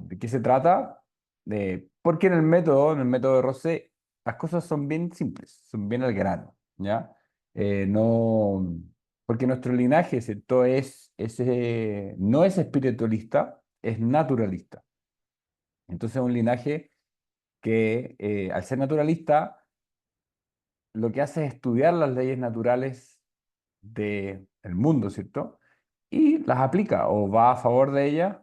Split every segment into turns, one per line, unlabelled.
¿De qué se trata? Porque en el método de Rosé, las cosas son bien simples, son bien al grano, ¿ya? No, porque nuestro linaje, ¿cierto? No es espiritualista, es naturalista. Entonces es un linaje que, al ser naturalista, lo que hace es estudiar las leyes naturales del mundo, ¿cierto? Y las aplica o va a favor de ellas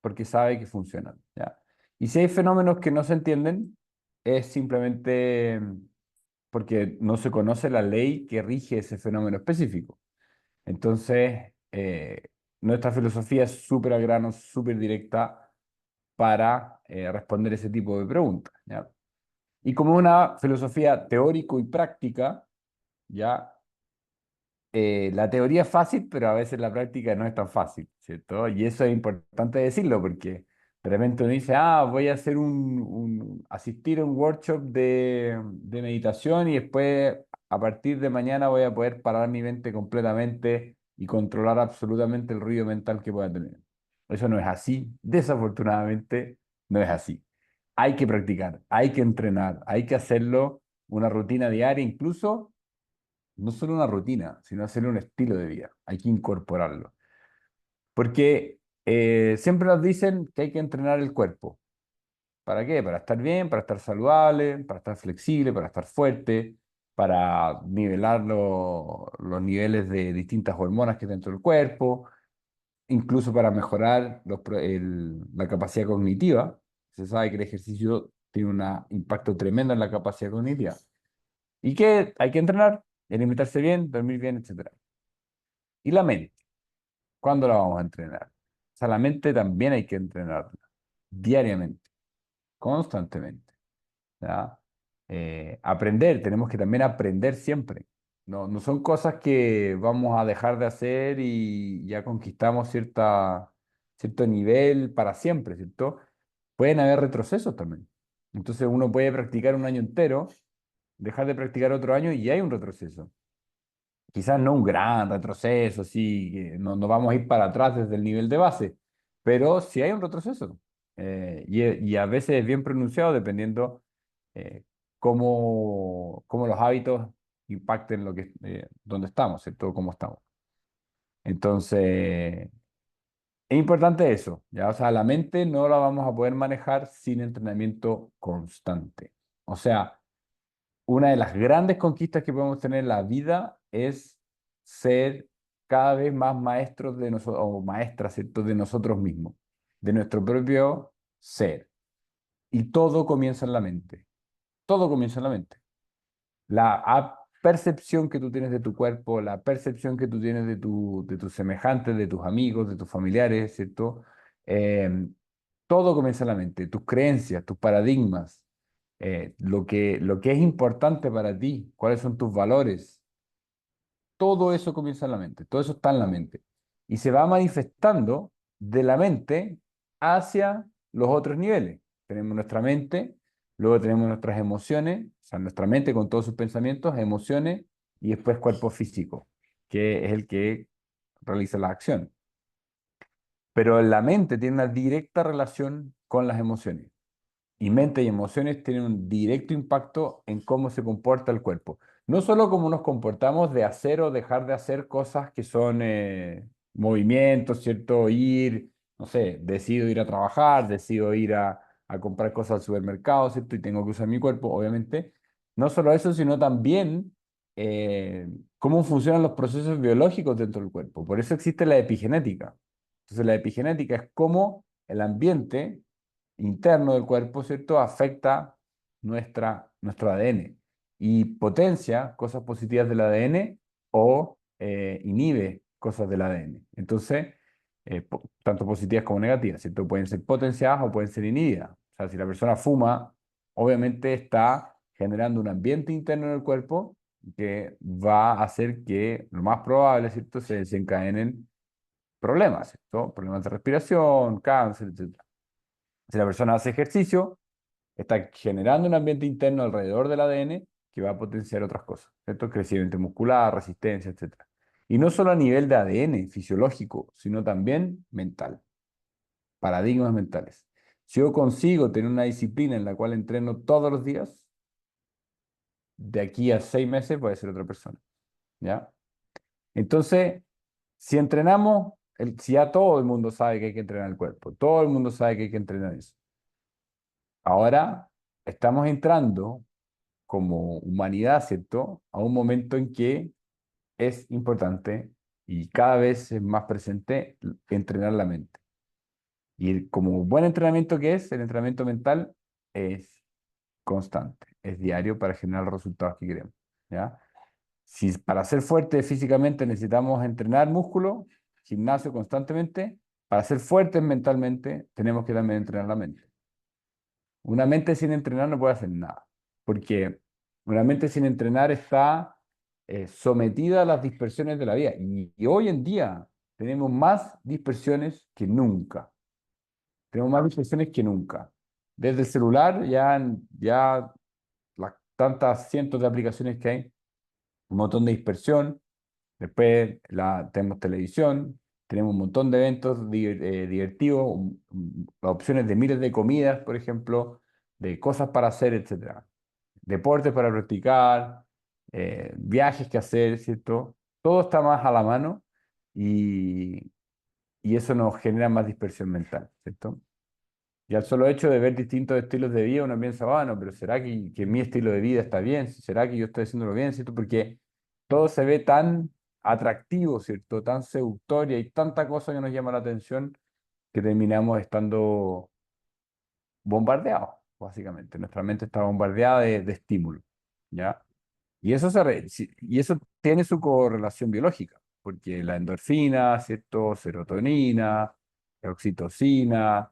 porque sabe que funcionan, ¿ya? Y si hay fenómenos que no se entienden, es simplemente porque no se conoce la ley que rige ese fenómeno específico. Entonces, nuestra filosofía es súper al grano, súper directa para responder ese tipo de preguntas, ¿ya? Y como una filosofía teórico y práctica, ¿ya? La teoría es fácil, pero a veces la práctica no es tan fácil, ¿cierto? Y eso es importante decirlo porque de repente uno dice, voy a hacer asistir a un workshop de meditación y después a partir de mañana voy a poder parar mi mente completamente y controlar absolutamente el ruido mental que pueda tener. Eso no es así, desafortunadamente no es así. Hay que practicar, hay que entrenar, hay que hacerlo una rutina diaria, incluso no solo una rutina, sino hacer un estilo de vida. Hay que incorporarlo. Porque siempre nos dicen que hay que entrenar el cuerpo. ¿Para qué? Para estar bien, para estar saludable, para estar flexible, para estar fuerte, para nivelar los niveles de distintas hormonas que hay dentro del cuerpo, incluso para mejorar la capacidad cognitiva. Se sabe que el ejercicio tiene un impacto tremendo en la capacidad cognitiva. ¿Y que hay que entrenar? Alimentarse bien, dormir bien, etcétera. Y la mente, ¿cuándo la vamos a entrenar? O sea, la mente también hay que entrenarla diariamente, constantemente. ¿Ya? Aprender, tenemos que también aprender siempre. No, no son cosas que vamos a dejar de hacer y ya conquistamos cierto nivel para siempre, ¿cierto? Pueden haber retrocesos también. Entonces uno puede practicar un año entero, dejar de practicar otro año y ya hay un retroceso. Quizás no un gran retroceso, sí, que no vamos a ir para atrás desde el nivel de base, pero sí hay un retroceso. Y a veces es bien pronunciado dependiendo eh, cómo los hábitos impacten donde estamos, ¿cierto? Cómo estamos. Entonces, es importante eso, ¿ya? O sea, la mente no la vamos a poder manejar sin entrenamiento constante. O sea, una de las grandes conquistas que podemos tener en la vida es ser cada vez más maestros de nosotros, o maestras, ¿cierto? De nosotros mismos, de nuestro propio ser. Y todo comienza en la mente. Todo comienza en la mente. Percepción que tú tienes de tu cuerpo, la percepción que tú tienes de tus semejantes, de tus amigos, de tus familiares, ¿cierto? Eh, Todo comienza en la mente. Tus creencias, tus paradigmas, lo que es importante para ti, cuáles son tus valores, todo eso comienza en la mente, todo eso está en la mente. Y se va manifestando de la mente hacia los otros niveles. Tenemos nuestra mente, luego tenemos nuestras emociones, o sea, nuestra mente con todos sus pensamientos, emociones, y después cuerpo físico, que es el que realiza la acción. Pero la mente tiene una directa relación con las emociones. Y mente y emociones tienen un directo impacto en cómo se comporta el cuerpo. No solo cómo nos comportamos de hacer o dejar de hacer cosas que son movimientos, ¿cierto? No sé, decido ir a trabajar, decido ir a comprar cosas al supermercado, ¿cierto? Y tengo que usar mi cuerpo, obviamente. No solo eso, sino también cómo funcionan los procesos biológicos dentro del cuerpo. Por eso existe la epigenética. Entonces, la epigenética es cómo el ambiente interno del cuerpo, ¿cierto? Afecta nuestro ADN y potencia cosas positivas del ADN o inhibe cosas del ADN. Entonces, tanto positivas como negativas, ¿cierto? Pueden ser potenciadas o pueden ser inhibidas. O sea, si la persona fuma, obviamente está generando un ambiente interno en el cuerpo que va a hacer que lo más probable, ¿cierto?, se desencadenen problemas, ¿cierto? Problemas de respiración, cáncer, etc. Si la persona hace ejercicio, está generando un ambiente interno alrededor del ADN que va a potenciar otras cosas, ¿cierto? Crecimiento muscular, resistencia, etcétera. Y no solo a nivel de ADN fisiológico, sino también mental. paradigmas mentales. Si yo consigo tener una disciplina en la cual entreno todos los días, de aquí a 6 meses voy a ser otra persona, ¿ya? Entonces, si entrenamos, si ya todo el mundo sabe que hay que entrenar el cuerpo, todo el mundo sabe que hay que entrenar eso. Ahora estamos entrando como humanidad, ¿cierto? A un momento en que es importante y cada vez es más presente entrenar la mente. Y como buen entrenamiento que es, el entrenamiento mental es constante, es diario para generar los resultados que queremos, ¿ya? Si para ser fuerte físicamente necesitamos entrenar músculo, gimnasio constantemente, para ser fuertes mentalmente tenemos que también entrenar la mente. Una mente sin entrenar no puede hacer nada, porque una mente sin entrenar está sometida a las dispersiones de la vida. Y hoy en día tenemos más dispersiones que nunca. Tenemos más dispersiones que nunca. Desde el celular, ya las tantas cientos de aplicaciones que hay, un montón de dispersión. Después tenemos televisión, tenemos un montón de eventos divertidos, opciones de miles de comidas, por ejemplo, de cosas para hacer, etcétera. Deportes para practicar, viajes que hacer, ¿cierto? Todo está más a la mano y, y eso nos genera más dispersión mental, ¿cierto? Y al solo hecho de ver distintos estilos de vida, uno piensa, bueno, pero ¿será que mi estilo de vida está bien? ¿Será que yo estoy haciéndolo bien? ¿Cierto? Porque todo se ve tan atractivo, ¿cierto? Tan seductor y hay tanta cosa que nos llama la atención que terminamos estando bombardeados, básicamente. Nuestra mente está bombardeada de estímulos, ¿ya? Y eso tiene su correlación biológica, porque la endorfina, ¿cierto? Serotonina, la oxitocina,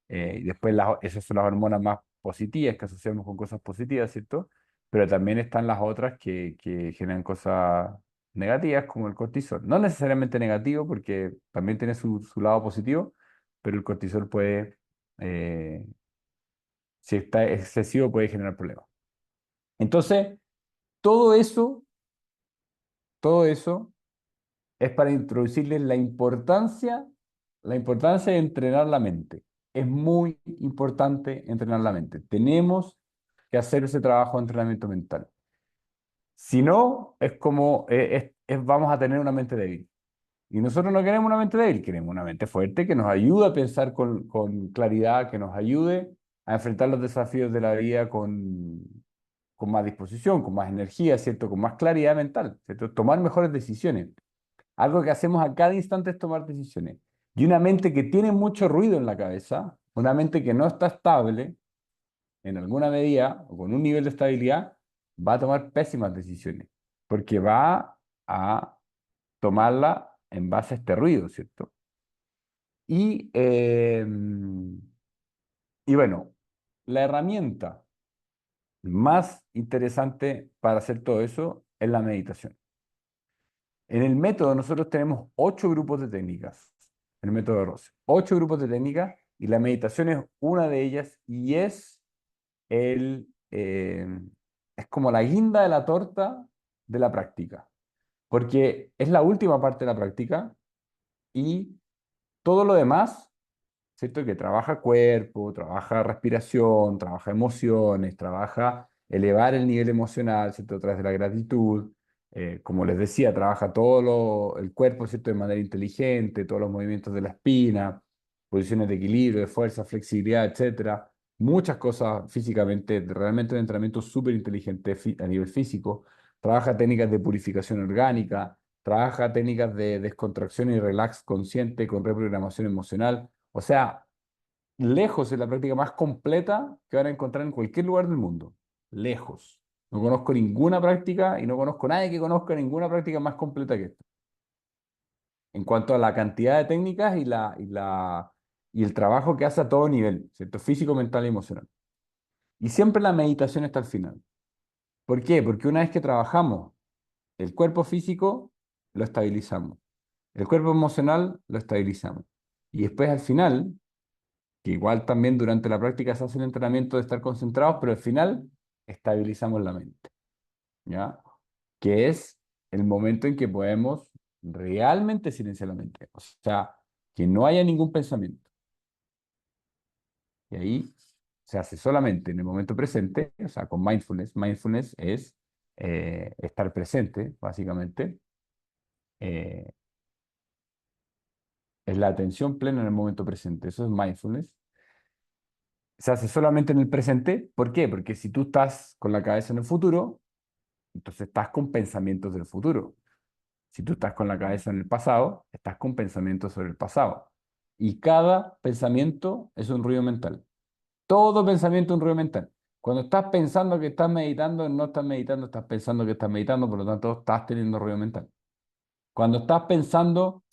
y después esas son las hormonas más positivas que asociamos con cosas positivas, ¿cierto? Pero también están las otras que generan cosas negativas, como el cortisol. No necesariamente negativo, porque también tiene su lado positivo, pero el cortisol puede, eh, si está excesivo, puede generar problemas. Entonces, todo eso, todo eso es para introducirles la importancia de entrenar la mente. Es muy importante entrenar la mente. Tenemos que hacer ese trabajo de entrenamiento mental. Si no, es como, vamos a tener una mente débil. Y nosotros no queremos una mente débil, queremos una mente fuerte que nos ayude a pensar con claridad, que nos ayude a enfrentar los desafíos de la vida con más disposición, con más energía, ¿cierto? Con más claridad mental, ¿cierto? Tomar mejores decisiones. Algo que hacemos a cada instante es tomar decisiones. Y una mente que tiene mucho ruido en la cabeza, una mente que no está estable en alguna medida o con un nivel de estabilidad, va a tomar pésimas decisiones, porque va a tomarla en base a este ruido, ¿cierto? Y, eh, y bueno, la herramienta más interesante para hacer todo eso es la meditación. En el método nosotros tenemos 8 grupos de técnicas, el método de Rose. 8 grupos de técnicas y la meditación es una de ellas y el, eh, es como la guinda de la torta de la práctica, porque es la última parte de la práctica y todo lo demás, ¿cierto? Que trabaja cuerpo, trabaja respiración, trabaja emociones, trabaja elevar el nivel emocional, ¿cierto? A través de la gratitud. Como les decía, trabaja el cuerpo, ¿cierto? De manera inteligente, todos los movimientos de la espina, posiciones de equilibrio, de fuerza, flexibilidad, etcétera. Muchas cosas físicamente, realmente un entrenamiento súper inteligente a nivel físico. Trabaja técnicas de purificación orgánica, trabaja técnicas de descontracción y relax consciente con reprogramación emocional. O sea, lejos es la práctica más completa que van a encontrar en cualquier lugar del mundo. Lejos. No conozco ninguna práctica y no conozco a nadie que conozca ninguna práctica más completa que esta. En cuanto a la cantidad de técnicas y el trabajo que hace a todo nivel, ¿cierto? Físico, mental y emocional. Y siempre la meditación está al final. ¿Por qué? Porque una vez que trabajamos el cuerpo físico, lo estabilizamos. El cuerpo emocional, lo estabilizamos. Y después al final, que igual también durante la práctica se hace el entrenamiento de estar concentrados, pero al final estabilizamos la mente, ¿ya? Que es el momento en que podemos realmente silenciar la mente, o sea, que no haya ningún pensamiento. Y ahí se hace solamente en el momento presente, o sea, con mindfulness. Mindfulness es estar presente, básicamente. Eh, es la atención plena en el momento presente. Eso es mindfulness. Se hace solamente en el presente. ¿Por qué? Porque si tú estás con la cabeza en el futuro, entonces estás con pensamientos del futuro. Si tú estás con la cabeza en el pasado, estás con pensamientos sobre el pasado. Y cada pensamiento es un ruido mental. Todo pensamiento es un ruido mental. Cuando estás pensando que estás meditando, no estás meditando, estás pensando que estás meditando, por lo tanto, estás teniendo ruido mental. Cuando estás pensando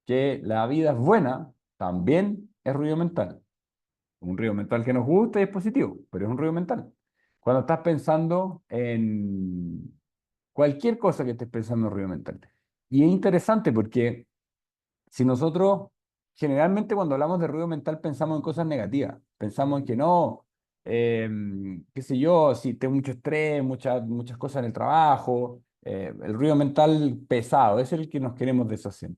que la vida es buena, también es ruido mental. Un ruido mental que nos gusta y es positivo, pero es un ruido mental. Cuando estás pensando en cualquier cosa que estés pensando en ruido mental. Y es interesante porque si nosotros, generalmente cuando hablamos de ruido mental pensamos en cosas negativas, pensamos en que no, qué sé yo, si tengo mucho estrés, muchas cosas en el trabajo, el ruido mental pesado, ese es el que nos queremos deshacer.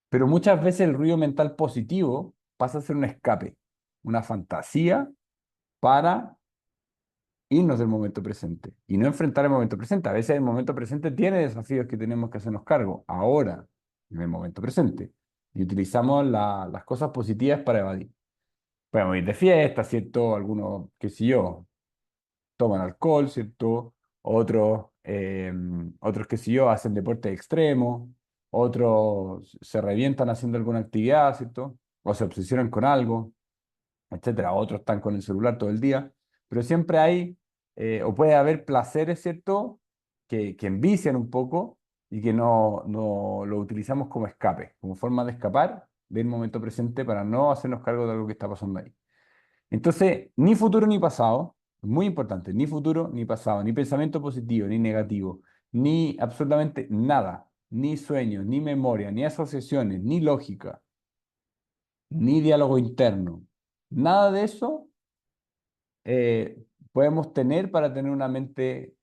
Pero muchas veces el ruido mental positivo pasa a ser un escape, una fantasía para irnos del momento presente y no enfrentar el momento presente. A veces el momento presente tiene desafíos que tenemos que hacernos cargo ahora, en el momento presente, y utilizamos las cosas positivas para evadir. Podemos ir de fiesta, ¿cierto? Algunos, qué sé yo, toman alcohol, ¿cierto? Otros, qué sé yo, hacen deporte extremo, otros se revientan haciendo alguna actividad, ¿cierto? O se obsesionan con algo, etcétera. Otros están con el celular todo el día, pero siempre hay, o puede haber placeres, ¿cierto? Que envician un poco y que no lo utilizamos como escape, como forma de escapar del momento presente para no hacernos cargo de algo que está pasando ahí. Entonces, ni futuro ni pasado, muy importante, ni futuro ni pasado, ni pensamiento positivo ni negativo, ni absolutamente nada, ni sueños, ni memoria, ni asociaciones, ni lógica, ni diálogo interno. Nada de eso podemos tener para tener una mente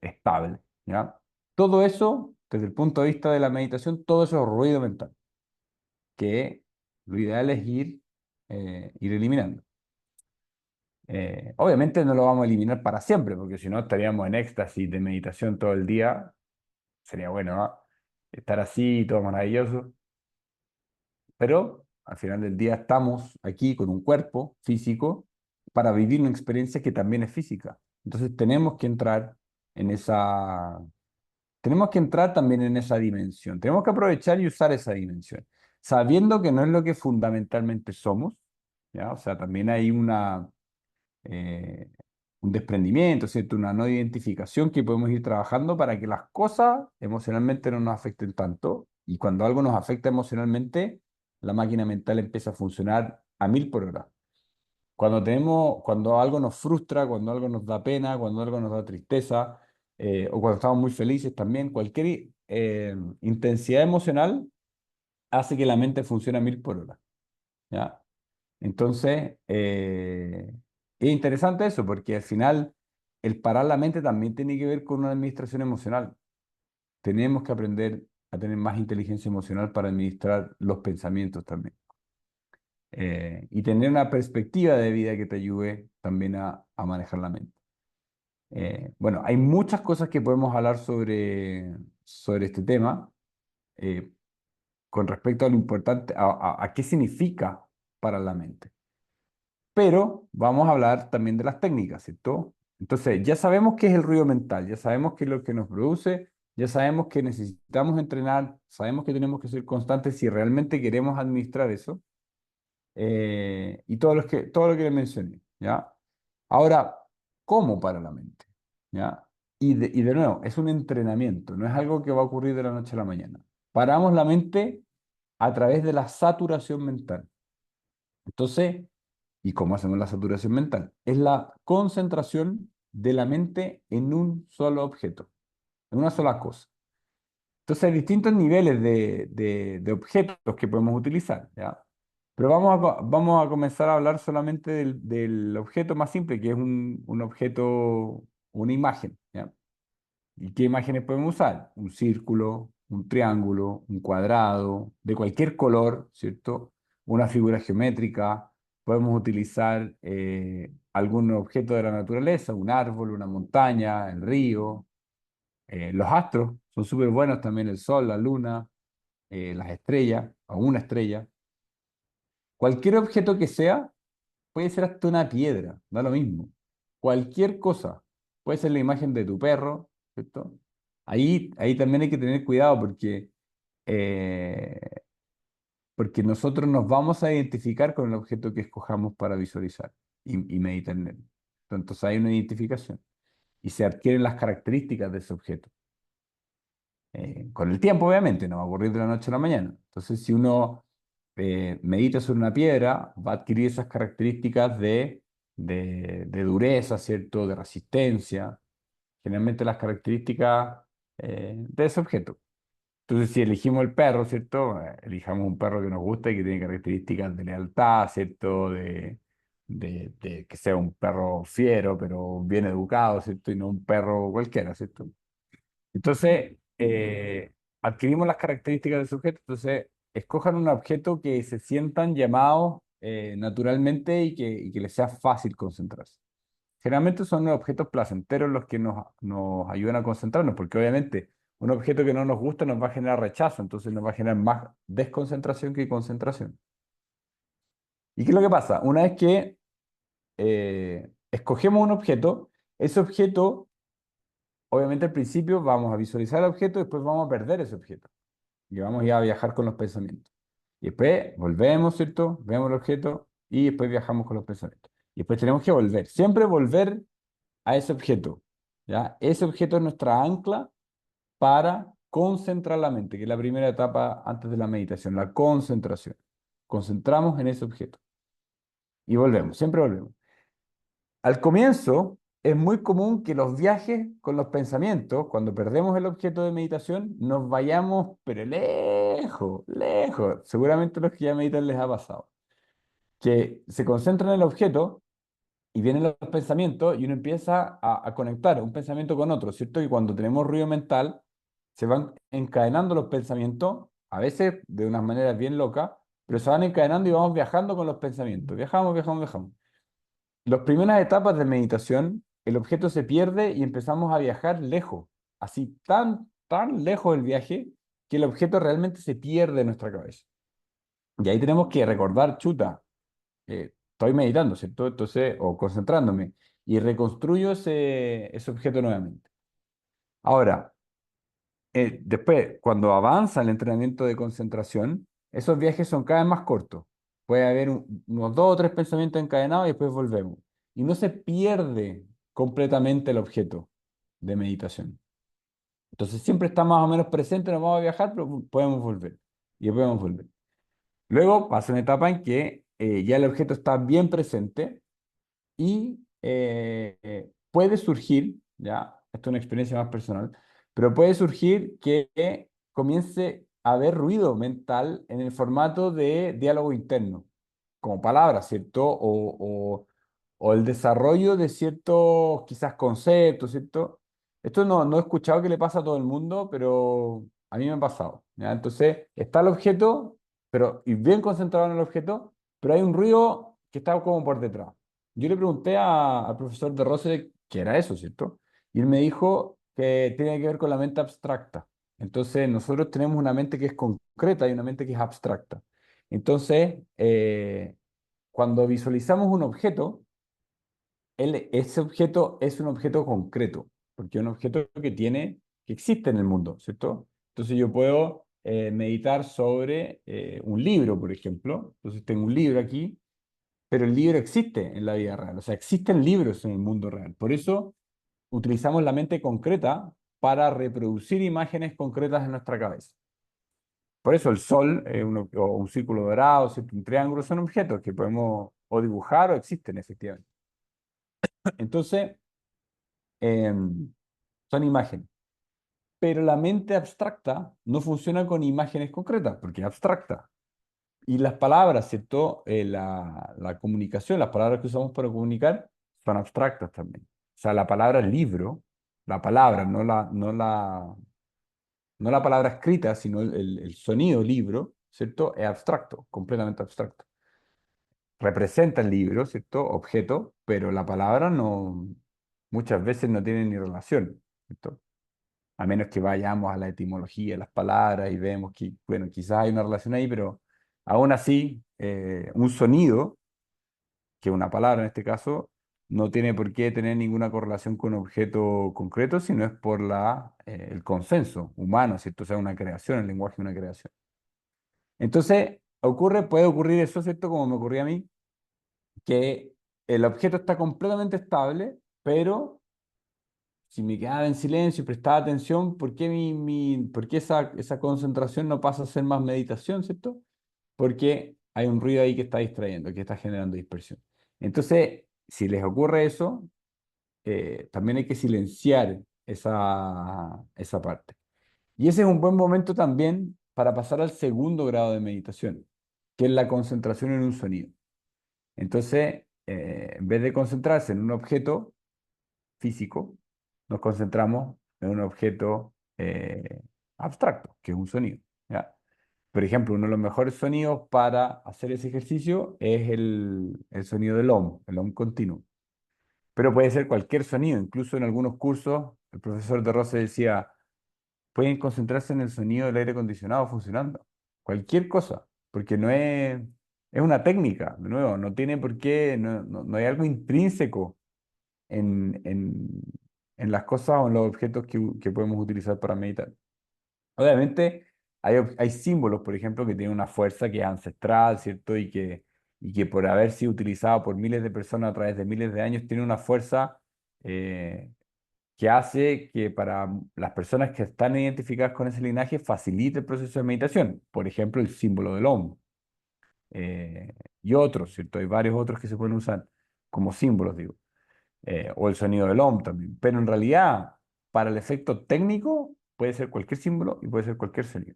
estable, ¿ya? Todo eso, desde el punto de vista de la meditación, todo eso es ruido mental, que lo ideal es ir eliminando. Obviamente no lo vamos a eliminar para siempre, porque si no estaríamos en éxtasis de meditación todo el día. Sería bueno, ¿no? Estar así, todo maravilloso. Pero al final del día estamos aquí con un cuerpo físico para vivir una experiencia que también es física. Entonces en esa, tenemos que entrar también en esa dimensión. Tenemos que aprovechar y usar esa dimensión, sabiendo que no es lo que fundamentalmente somos, ¿ya? O sea, también hay eh, un desprendimiento, ¿cierto? Una no identificación que podemos ir trabajando para que las cosas emocionalmente no nos afecten tanto. Y cuando algo nos afecta emocionalmente, la máquina mental empieza a funcionar a 1000 por hora. Cuando algo nos frustra, cuando algo nos da pena, cuando algo nos da tristeza, o cuando estamos muy felices también, cualquier intensidad emocional hace que la mente funcione a 1000 por hora, ¿ya? Entonces, es interesante eso, porque al final el parar la mente también tiene que ver con una administración emocional. Tenemos que aprender a tener más inteligencia emocional para administrar los pensamientos también. Y tener una perspectiva de vida que te ayude también a manejar la mente. Bueno, hay muchas cosas que podemos hablar sobre este tema eh, con respecto a lo importante, a qué significa parar la mente. Pero vamos a hablar también de las técnicas, ¿cierto? Entonces, ya sabemos qué es el ruido mental, ya sabemos qué es lo que nos produce, ya sabemos que necesitamos entrenar, sabemos que tenemos que ser constantes si realmente queremos administrar eso, y todo lo que le mencioné, ¿ya? Ahora, ¿cómo para la mente? ¿Ya? Y de nuevo, es un entrenamiento, no es algo que va a ocurrir de la noche a la mañana. Paramos la mente a través de la saturación mental. Entonces, ¿y cómo hacemos la saturación mental? Es la concentración de la mente en un solo objeto, en una sola cosa. Entonces hay distintos niveles de objetos que podemos utilizar, ¿ya? Pero vamos a comenzar a hablar solamente del objeto más simple, que es un objeto, una imagen, ¿ya? ¿Y qué imágenes podemos usar? Un círculo, un triángulo, un cuadrado, de cualquier color, ¿cierto? Una figura geométrica. podemos utilizar algún objeto de la naturaleza, un árbol, una montaña, el río, los astros son súper buenos también, el sol, la luna, las estrellas, o una estrella. Cualquier objeto que sea, puede ser hasta una piedra, da lo mismo. Cualquier cosa, puede ser la imagen de tu perro, ¿cierto? Ahí también hay que tener cuidado eh, porque nosotros nos vamos a identificar con el objeto que escojamos para visualizar y meditar en él. Entonces hay una identificación y se adquieren las características de ese objeto. Con el tiempo, obviamente, no va a ocurrir de la noche a la mañana. Entonces, si uno medita sobre una piedra, va a adquirir esas características de dureza, ¿cierto? De resistencia, generalmente las características de ese objeto. Entonces, si elegimos el perro, ¿cierto? Elijamos un perro que nos gusta y que tiene características de lealtad, ¿cierto? De que sea un perro fiero, pero bien educado, ¿cierto? Y no un perro cualquiera, ¿cierto? Entonces, adquirimos las características del sujeto, entonces escojan un objeto que se sientan llamados naturalmente y que les sea fácil concentrarse. Generalmente son los objetos placenteros los que nos ayudan a concentrarnos, porque obviamente un objeto que no nos gusta nos va a generar rechazo, entonces nos va a generar más desconcentración que concentración. ¿Y qué es lo que pasa? Una vez que escogemos un objeto, ese objeto, obviamente al principio vamos a visualizar el objeto, después vamos a perder ese objeto. Y vamos ya a viajar con los pensamientos. Y después volvemos, ¿cierto? Vemos el objeto y después viajamos con los pensamientos. Y después tenemos que volver, siempre volver a ese objeto, ¿ya? Ese objeto es nuestra ancla para concentrar la mente, que es la primera etapa antes de la meditación, la concentración. Concentramos en ese objeto y volvemos, siempre volvemos. Al comienzo es muy común que los viajes con los pensamientos, cuando perdemos el objeto de meditación, nos vayamos, pero lejos, lejos. Seguramente a los que ya meditan les ha pasado. Que se concentran en el objeto y vienen los pensamientos y uno empieza a conectar un pensamiento con otro, ¿cierto? Y cuando tenemos ruido mental, se van encadenando los pensamientos, a veces de unas maneras bien locas, pero se van encadenando y vamos viajando con los pensamientos. Viajamos, viajamos, viajamos. Las primeras etapas de meditación, el objeto se pierde y empezamos a viajar lejos, así tan, tan lejos del viaje que el objeto realmente se pierde en nuestra cabeza. Y ahí tenemos que recordar, chuta, estoy meditando, ¿cierto? Entonces, o concentrándome, y reconstruyo ese objeto nuevamente. Ahora, después, cuando avanza el entrenamiento de concentración, esos viajes son cada vez más cortos. Puede haber unos dos o tres pensamientos encadenados y después volvemos. Y no se pierde completamente el objeto de meditación. Entonces siempre está más o menos presente, nos vamos a viajar, pero podemos volver. Y podemos volver. Luego pasa una etapa en que ya el objeto está bien presente y puede surgir, ya, esto es una experiencia más personal, pero puede surgir que comience a haber ruido mental en el formato de diálogo interno, como palabras, ¿cierto? O el desarrollo de ciertos, quizás, conceptos, ¿cierto? Esto no he escuchado que le pasa a todo el mundo, pero a mí me ha pasado, ¿ya? Entonces, está el objeto, pero, y bien concentrado en el objeto, pero hay un ruido que está como por detrás. Yo le pregunté al profesor de Rose qué era eso, ¿cierto? Y él me dijo que tiene que ver con la mente abstracta. Entonces, nosotros tenemos una mente que es concreta y una mente que es abstracta. Entonces, cuando visualizamos un objeto, ese objeto es un objeto concreto, porque es un objeto que existe en el mundo, ¿cierto? Entonces, yo puedo meditar sobre un libro, por ejemplo. Entonces, tengo un libro aquí, pero el libro existe en la vida real, o sea, existen libros en el mundo real. Por eso utilizamos la mente concreta para reproducir imágenes concretas en nuestra cabeza. Por eso el sol, o un círculo dorado, ¿cierto? Un triángulo, son objetos que podemos o dibujar o existen efectivamente. Entonces, son imágenes. Pero la mente abstracta no funciona con imágenes concretas, porque es abstracta. Y las palabras, ¿cierto? La comunicación, las palabras que usamos para comunicar son abstractas también. O sea, la palabra libro, la palabra, no la palabra escrita, sino el sonido libro, ¿cierto? Es abstracto, completamente abstracto. representa el libro, ¿cierto? Objeto, pero la palabra no, muchas veces no tiene ni relación, ¿cierto? A menos que vayamos a la etimología de las palabras y vemos que, bueno, quizás hay una relación ahí, pero aún así, un sonido, que una palabra en este caso, no tiene por qué tener ninguna correlación con un objeto concreto, sino es por el consenso humano, ¿cierto? O sea, una creación, el lenguaje es una creación. Entonces, puede ocurrir eso, ¿cierto? Como me ocurría a mí, que el objeto está completamente estable, pero si me quedaba en silencio y prestaba atención, ¿por qué, por qué esa concentración no pasa a ser más meditación, ¿cierto? Porque hay un ruido ahí que está distrayendo, que está generando dispersión. Entonces, si les ocurre eso, también hay que silenciar esa parte. Y ese es un buen momento también para pasar al segundo grado de meditación, que es la concentración en un sonido. Entonces, en vez de concentrarse en un objeto físico, nos concentramos en un objeto abstracto, que es un sonido. ¿Ya? Por ejemplo, uno de los mejores sonidos para hacer ese ejercicio es el sonido del OM, el OM continuo. Pero puede ser cualquier sonido, incluso en algunos cursos, el profesor de Rose decía, pueden concentrarse en el sonido del aire acondicionado funcionando. Cualquier cosa, porque no es una técnica, de nuevo, no tiene por qué, no hay algo intrínseco en, en, en las cosas o en los objetos que podemos utilizar para meditar. Obviamente hay símbolos, por ejemplo, que tienen una fuerza que es ancestral, ¿cierto? Y que por haber sido utilizado por miles de personas a través de miles de años, tiene una fuerza eh, que hace que para las personas que están identificadas con ese linaje facilite el proceso de meditación. Por ejemplo, el símbolo del Om y otros, ¿cierto? Hay varios otros que se pueden usar como símbolos, digo. O el sonido del Om también. Pero en realidad, para el efecto técnico, puede ser cualquier símbolo y puede ser cualquier sonido.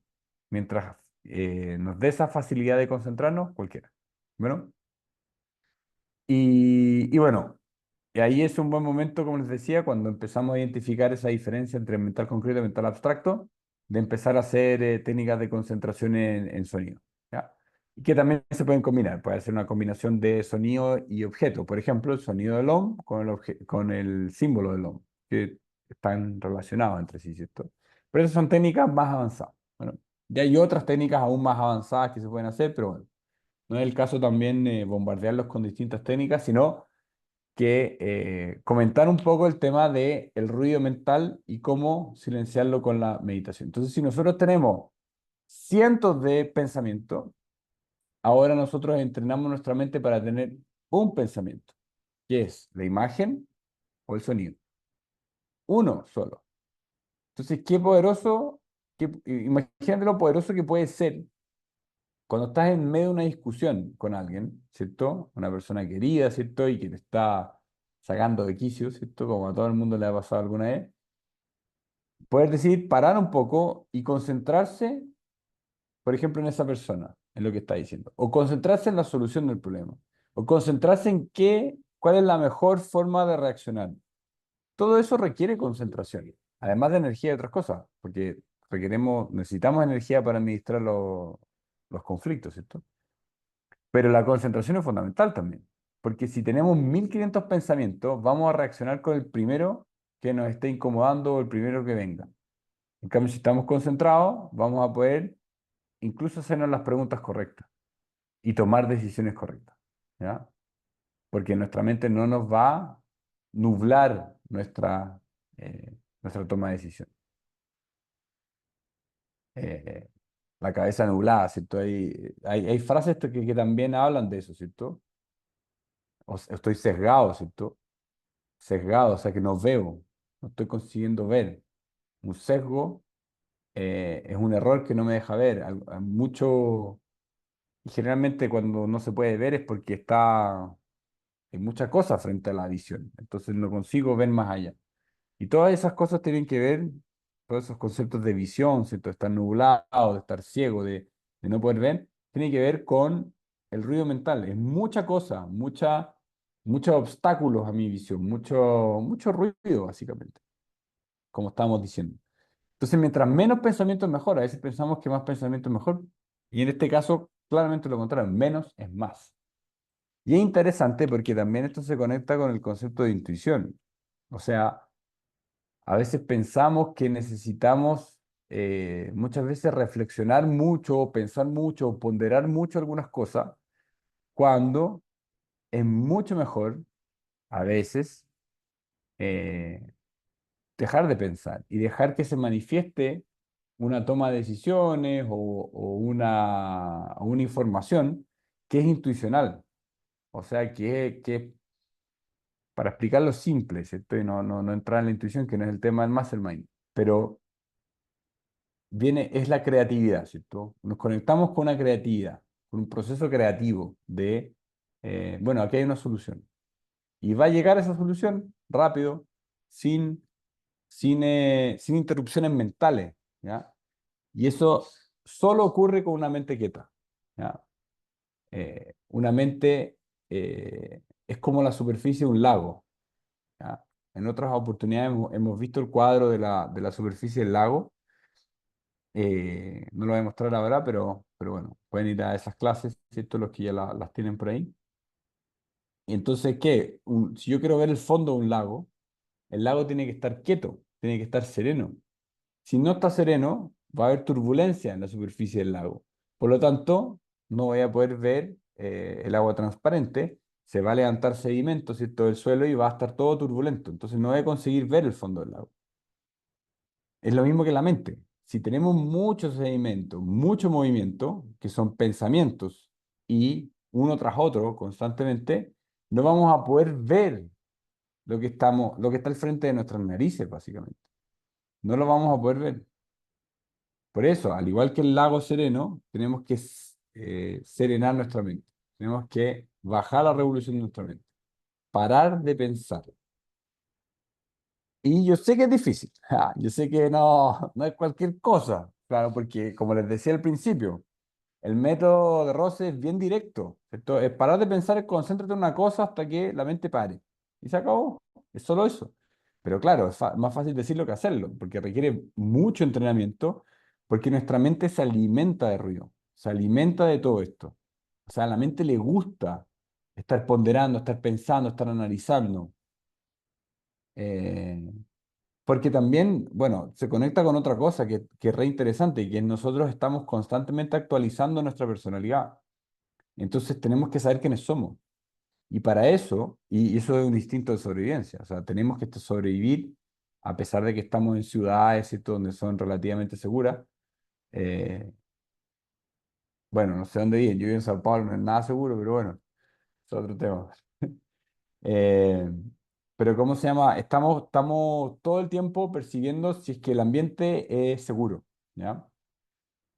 Mientras nos dé esa facilidad de concentrarnos, cualquiera. Bueno, y bueno, y ahí es un buen momento, como les decía, cuando empezamos a identificar esa diferencia entre mental concreto y mental abstracto, de empezar a hacer técnicas de concentración en sonido. ¿Ya? Y que también se pueden combinar. Puede ser una combinación de sonido y objeto. Por ejemplo, el sonido del OM con el símbolo del OM, que están relacionados entre sí, ¿cierto? Pero esas son técnicas más avanzadas. Bueno, ya hay otras técnicas aún más avanzadas que se pueden hacer, pero bueno, no es el caso también bombardearlos con distintas técnicas, sino que comentar un poco el tema del el ruido mental y cómo silenciarlo con la meditación. Entonces, si nosotros tenemos cientos de pensamientos, ahora nosotros entrenamos nuestra mente para tener un pensamiento, que es la imagen o el sonido. Uno solo. Entonces, qué poderoso, imagínate lo poderoso que puede ser cuando estás en medio de una discusión con alguien, ¿cierto? Una persona querida, ¿cierto? Y que te está sacando de quicio, ¿cierto? Como a todo el mundo le ha pasado alguna vez. Poder decir, parar un poco y concentrarse, por ejemplo, en esa persona, en lo que está diciendo. O concentrarse en la solución del problema. O concentrarse en cuál es la mejor forma de reaccionar. Todo eso requiere concentración, además de energía y otras cosas, porque necesitamos energía para administrar los conflictos, ¿cierto? Pero la concentración es fundamental también, porque si tenemos 1500 pensamientos, vamos a reaccionar con el primero que nos esté incomodando o el primero que venga. En cambio, si estamos concentrados, vamos a poder incluso hacernos las preguntas correctas y tomar decisiones correctas, ¿ya? Porque nuestra mente no nos va a nublar nuestra toma de decisión. Eh, la cabeza nublada, ¿cierto? Hay frases que también hablan de eso, ¿cierto? Estoy sesgado, ¿cierto? Sesgado, o sea que no veo, no estoy consiguiendo ver. Un sesgo es un error que no me deja ver. Y generalmente cuando no se puede ver es porque hay mucha cosa frente a la visión, entonces no consigo ver más allá. Y todas esas cosas tienen que ver, todos esos conceptos de visión, ¿cierto? De estar nublado, de estar ciego, de no poder ver, tiene que ver con el ruido mental. Es mucha cosa, muchos obstáculos a mi visión, mucho ruido, básicamente, como estábamos diciendo. Entonces, mientras menos pensamiento mejor. A veces pensamos que más pensamiento es mejor. Y en este caso, claramente lo contrario, menos es más. Y es interesante porque también esto se conecta con el concepto de intuición. O sea, a veces pensamos que necesitamos muchas veces reflexionar mucho, pensar mucho, ponderar mucho algunas cosas, cuando es mucho mejor a veces eh, dejar de pensar y dejar que se manifieste una toma de decisiones o una información que es intuicional. O sea, que para explicarlo simple, ¿cierto? Y no entrar en la intuición, que no es el tema del mastermind, pero es la creatividad, ¿cierto? Nos conectamos con una creatividad, con un proceso creativo de, bueno, aquí hay una solución. Y va a llegar esa solución rápido, sin, sin interrupciones mentales, ¿ya? Y eso solo ocurre con una mente quieta, ¿ya? Una mente es como la superficie de un lago, ¿ya? En otras oportunidades hemos visto el cuadro de la superficie del lago. No lo voy a mostrar ahora, pero bueno, pueden ir a esas clases, ¿cierto? Los que ya las tienen por ahí. Y entonces, ¿qué? Si yo quiero ver el fondo de un lago, el lago tiene que estar quieto, tiene que estar sereno. Si no está sereno, va a haber turbulencia en la superficie del lago. Por lo tanto, no voy a poder ver el agua transparente, se va a levantar sedimento, ¿cierto? Del suelo y va a estar todo turbulento. Entonces no voy a conseguir ver el fondo del lago. Es lo mismo que la mente. Si tenemos mucho sedimento, mucho movimiento, que son pensamientos, y uno tras otro constantemente, no vamos a poder ver lo que está al frente de nuestras narices, básicamente. No lo vamos a poder ver. Por eso, al igual que el lago sereno, tenemos que serenar nuestra mente. Tenemos que bajar la revolución de nuestra mente. Parar de pensar. Y yo sé que es difícil. Yo sé que no es cualquier cosa. Claro, porque como les decía al principio, el método de Rose es bien directo. ¿Cierto? Es parar de pensar, es concéntrate en una cosa hasta que la mente pare. Y se acabó. Es solo eso. Pero claro, es más fácil decirlo que hacerlo, porque requiere mucho entrenamiento, porque nuestra mente se alimenta de ruido, se alimenta de todo esto. O sea, a la mente le gusta estar ponderando, estar pensando, estar analizando. Eh, Porque también, bueno, se conecta con otra cosa que es re interesante, y que nosotros estamos constantemente actualizando nuestra personalidad. Entonces tenemos que saber quiénes somos. Y para eso, y eso es un instinto de sobrevivencia, o sea, tenemos que sobrevivir a pesar de que estamos en ciudades, ¿cierto? Donde son relativamente seguras. Eh, bueno, no sé dónde viven, yo vivo en Sao Paulo, no es nada seguro, pero bueno, es otro tema. Eh, pero ¿cómo se llama? Estamos todo el tiempo percibiendo si es que el ambiente es seguro, ¿ya?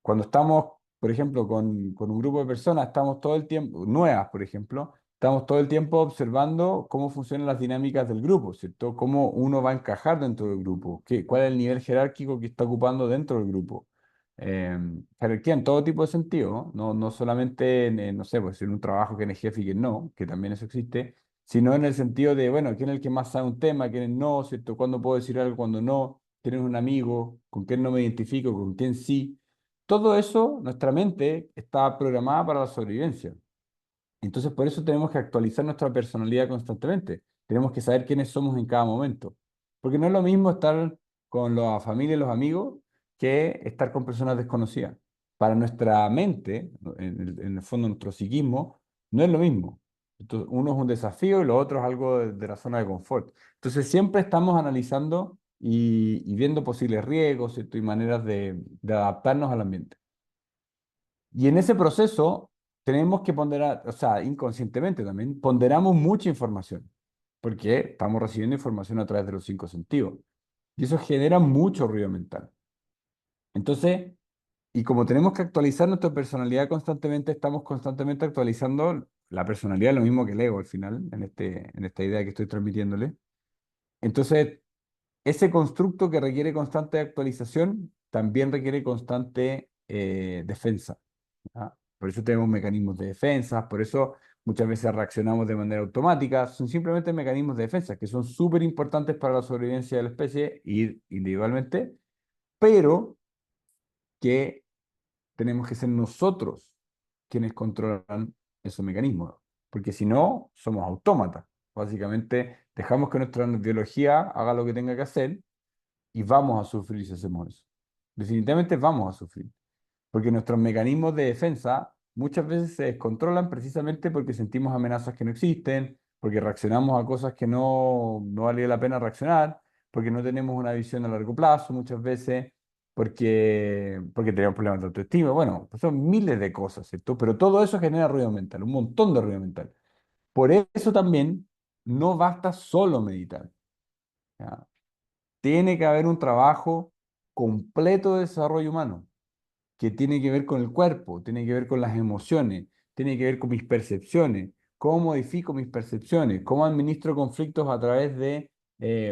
Cuando estamos, por ejemplo, con un grupo de personas, estamos todo el tiempo, nuevas, por ejemplo, estamos todo el tiempo observando cómo funcionan las dinámicas del grupo, ¿cierto? Cómo uno va a encajar dentro del grupo, cuál es el nivel jerárquico que está ocupando dentro del grupo. Jerarquía en todo tipo de sentido, ¿no? No solamente no sé, pues en un trabajo quién es jefe y quién no, que también eso existe, sino en el sentido de, bueno, quién es el que más sabe un tema, quién es no, ¿cierto? ¿Cuándo puedo decir algo, cuándo no? ¿Quién es un amigo? ¿Con quién no me identifico? ¿Con quién sí? Todo eso, nuestra mente está programada para la sobrevivencia. Entonces, por eso tenemos que actualizar nuestra personalidad constantemente. Tenemos que saber quiénes somos en cada momento. Porque no es lo mismo estar con la familia y los amigos que estar con personas desconocidas. Para nuestra mente, en el fondo nuestro psiquismo, no es lo mismo. Entonces, uno es un desafío y lo otro es algo de la zona de confort. Entonces, siempre estamos analizando y viendo posibles riesgos, ¿cierto? Y maneras de adaptarnos al ambiente. Y en ese proceso tenemos que ponderar, o sea, inconscientemente también, ponderamos mucha información, porque estamos recibiendo información a través de los cinco sentidos. Y eso genera mucho ruido mental. Entonces, y como tenemos que actualizar nuestra personalidad constantemente, estamos constantemente actualizando la personalidad, lo mismo que el ego al final, en esta idea que estoy transmitiéndole. Entonces, ese constructo que requiere constante actualización también requiere constante defensa. ¿Ya? Por eso tenemos mecanismos de defensa, por eso muchas veces reaccionamos de manera automática. Son simplemente mecanismos de defensa que son súper importantes para la sobrevivencia de la especie y individualmente, pero que tenemos que ser nosotros quienes controlan esos mecanismos. porque si no, somos autómatas. Básicamente, dejamos que nuestra biología haga lo que tenga que hacer y vamos a sufrir si hacemos eso. Definitivamente vamos a sufrir, porque nuestros mecanismos de defensa muchas veces se descontrolan precisamente porque sentimos amenazas que no existen, porque reaccionamos a cosas que no valía la pena reaccionar, porque no tenemos una visión a largo plazo muchas veces, porque tenemos problemas de autoestima. Bueno, pues son miles de cosas, ¿cierto? Pero todo eso genera ruido mental, un montón de ruido mental. Por eso también no basta solo meditar, ¿ya? Tiene que haber un trabajo completo de desarrollo humano que tiene que ver con el cuerpo, tiene que ver con las emociones, tiene que ver con mis percepciones, cómo modifico mis percepciones, cómo administro conflictos a través de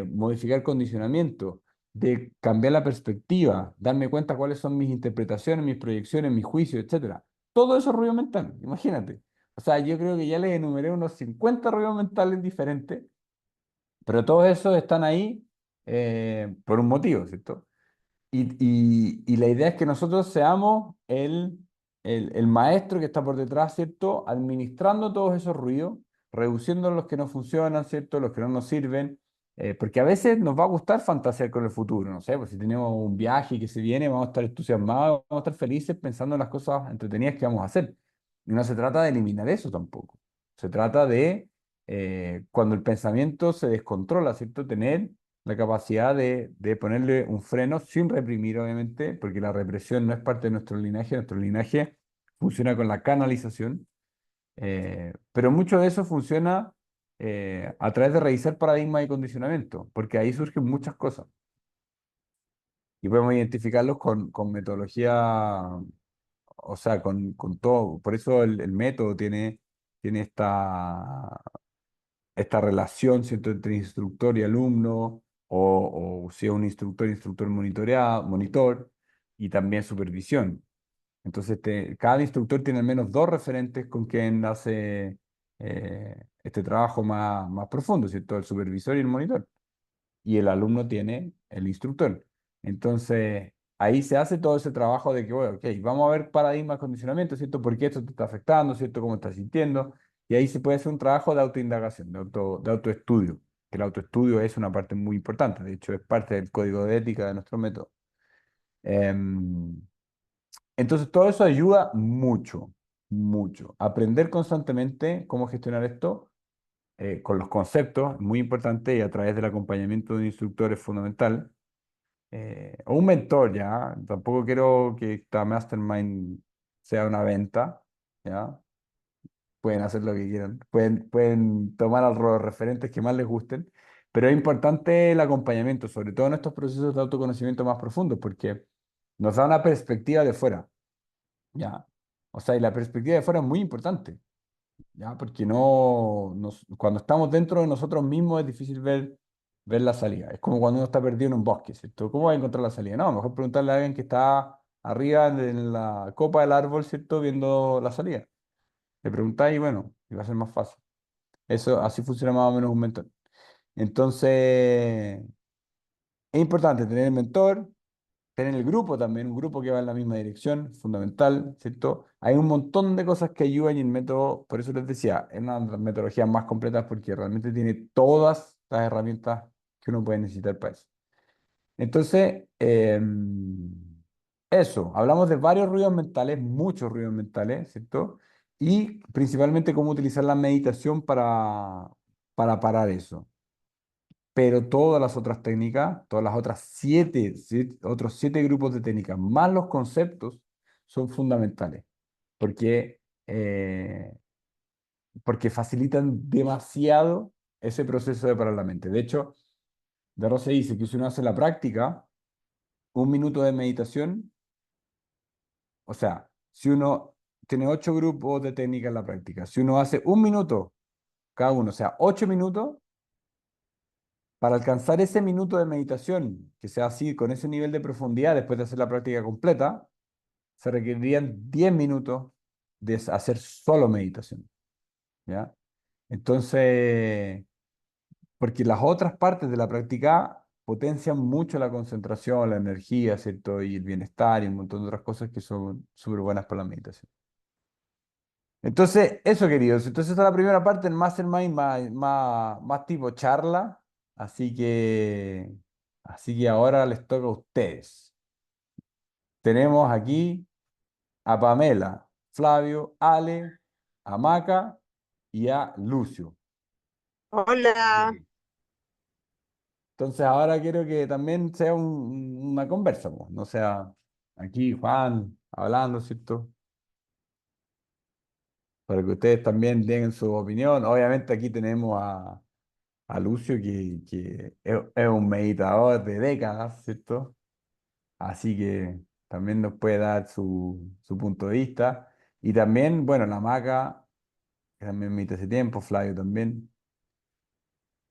modificar condicionamiento, de cambiar la perspectiva, darme cuenta cuáles son mis interpretaciones, mis proyecciones, mis juicios, etcétera. Todo eso es ruido mental, imagínate. O sea, yo creo que ya les enumeré unos 50 ruidos mentales diferentes, pero todos esos están ahí por un motivo, ¿cierto? Y la idea es que nosotros seamos el maestro que está por detrás, ¿cierto? Administrando todos esos ruidos, reduciendo los que no funcionan, ¿cierto? Los que no nos sirven, porque a veces nos va a gustar fantasear con el futuro, no sé, pues si tenemos un viaje que se viene, vamos a estar entusiasmados, vamos a estar felices pensando en las cosas entretenidas que vamos a hacer. Y no se trata de eliminar eso tampoco. Se trata de, cuando el pensamiento se descontrola, ¿cierto? Tener la capacidad de ponerle un freno sin reprimir, obviamente, porque la represión no es parte de nuestro linaje funciona con la canalización, pero mucho de eso funciona a través de revisar paradigmas y condicionamiento, porque ahí surgen muchas cosas y podemos identificarlos con metodología, o sea, con todo, por eso el método tiene esta relación, ¿cierto?, entre instructor y alumno, o si es un instructor, instructor monitoreado, monitor, y también supervisión. Entonces, cada instructor tiene al menos dos referentes con quien hace este trabajo más profundo, ¿cierto? El supervisor y el monitor, y el alumno tiene el instructor. Entonces, ahí se hace todo ese trabajo de que, bueno, ok, vamos a ver paradigmas de condicionamiento, ¿cierto? ¿Por qué esto te está afectando, ¿cierto? ¿Cómo estás sintiendo? Y ahí se puede hacer un trabajo de autoindagación, de autoestudio, que el autoestudio es una parte muy importante, de hecho, es parte del código de ética de nuestro método. Em, entonces, todo eso ayuda mucho, mucho. Aprender constantemente cómo gestionar esto con los conceptos, muy importante, y a través del acompañamiento de un instructor es fundamental. O un mentor, ¿ya? Tampoco quiero que esta mastermind sea una venta, ¿ya? Pueden hacer lo que quieran, pueden tomar a los referentes que más les gusten, pero es importante el acompañamiento, sobre todo en estos procesos de autoconocimiento más profundos, porque nos da una perspectiva de fuera, ¿ya? O sea, y la perspectiva de fuera es muy importante. ¿Ya? Porque cuando estamos dentro de nosotros mismos es difícil ver la salida. Es como cuando uno está perdido en un bosque, ¿cierto? ¿Cómo va a encontrar la salida? No, mejor preguntarle a alguien que está arriba en la copa del árbol, ¿cierto? Viendo la salida. Le preguntáis y bueno, y va a ser más fácil. Eso, así funciona más o menos un mentor. Entonces, es importante tener el mentor, tener el grupo también, un grupo que va en la misma dirección, fundamental, ¿cierto? Hay un montón de cosas que ayudan y el método, por eso les decía, es una de las metodologías más completas porque realmente tiene todas las herramientas que uno puede necesitar para eso. Entonces, eso, hablamos de varios ruidos mentales, muchos ruidos mentales, ¿cierto? Y principalmente cómo utilizar la meditación para parar eso, pero todas las otras técnicas, todas las otras otros 7 grupos de técnicas, más los conceptos, son fundamentales, porque, eh, porque facilitan demasiado ese proceso de parar la mente. De hecho, de Rose dice que si uno hace la práctica, un minuto de meditación, o sea, si uno tiene 8 grupos de técnicas en la práctica, si uno hace un minuto cada uno, o sea, 8 minutos, para alcanzar ese minuto de meditación, que sea así, con ese nivel de profundidad, después de hacer la práctica completa, se requerirían 10 minutos de hacer solo meditación, ¿ya? Entonces, porque las otras partes de la práctica potencian mucho la concentración, la energía, ¿cierto? Y el bienestar y un montón de otras cosas que son súper buenas para la meditación. Entonces, eso, queridos. Entonces, esta es la primera parte del Mastermind más tipo charla. Así que, así que ahora les toca a ustedes. Tenemos aquí a Pamela, Flavio, Ale, a Maca y a Lucio.
Hola,
Bien. Entonces, ahora quiero que también sea una conversa, pues. No sea aquí Juan hablando, ¿cierto? Para que ustedes también den su opinión. Obviamente aquí tenemos a Lucio, que es un meditador de décadas, ¿cierto? Así que también nos puede dar su punto de vista. Y también, bueno, la Maca, que también medita hace tiempo, Flavio también.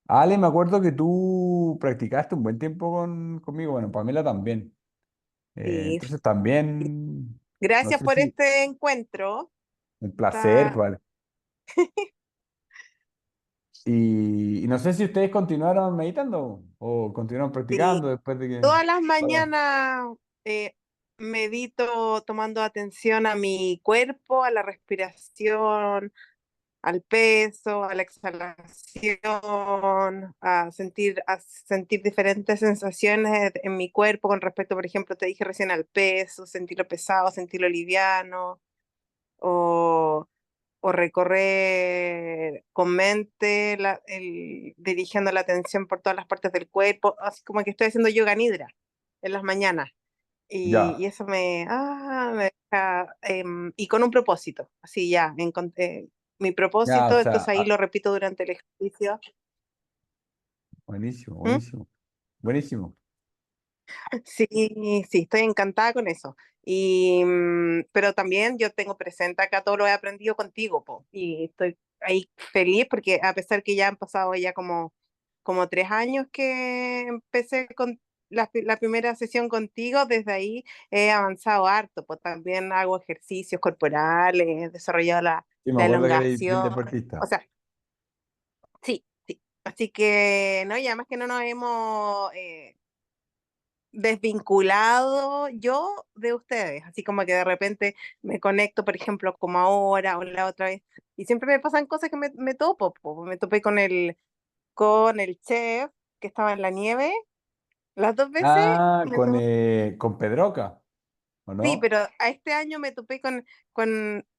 Ale, me acuerdo que tú practicaste un buen tiempo conmigo, bueno, Pamela también.
sí,
Entonces también, no
gracias
sé
por
si,
este encuentro.
un placer,
Está,
pues. Y no sé si ustedes continuaron meditando o continuaron
sí,
practicando después de que...
todas las
Bueno,
mañanas medito tomando atención a mi cuerpo, a la respiración, al peso, a la exhalación, a sentir diferentes sensaciones en mi cuerpo con respecto, por ejemplo, te dije recién al peso, sentirlo pesado, sentirlo liviano, o o recorrer con mente, dirigiendo la atención por todas las partes del cuerpo, así como que estoy haciendo yoga nidra en las mañanas. Y
ya,
eso me deja, y con un propósito, así ya, mi
ya, o
propósito, entonces
sea,
ahí lo repito durante el ejercicio.
buenísimo,
¿Mm?
buenísimo, buenísimo.
Sí, sí, estoy encantada con eso. Pero también yo tengo presente acá todo lo he aprendido contigo, po, y estoy ahí feliz porque a pesar que ya han pasado ya como 3 años que empecé con la primera sesión contigo, desde ahí he avanzado harto, pues también hago ejercicios corporales, he desarrollado
Sí, me
la
acuerdo que eres bien
elongación, o
deportista.
sea, sí, sí. Así que, no, y además que no nos hemos desvinculado yo de ustedes, así como que de repente me conecto, por ejemplo, como ahora o la otra vez, y siempre me pasan cosas que me topo, po. Me topé con el chef que estaba en la nieve, las 2 veces,
Ah,
me to-
con Pedroca, ¿o
sí,
no?
pero a este año me topé con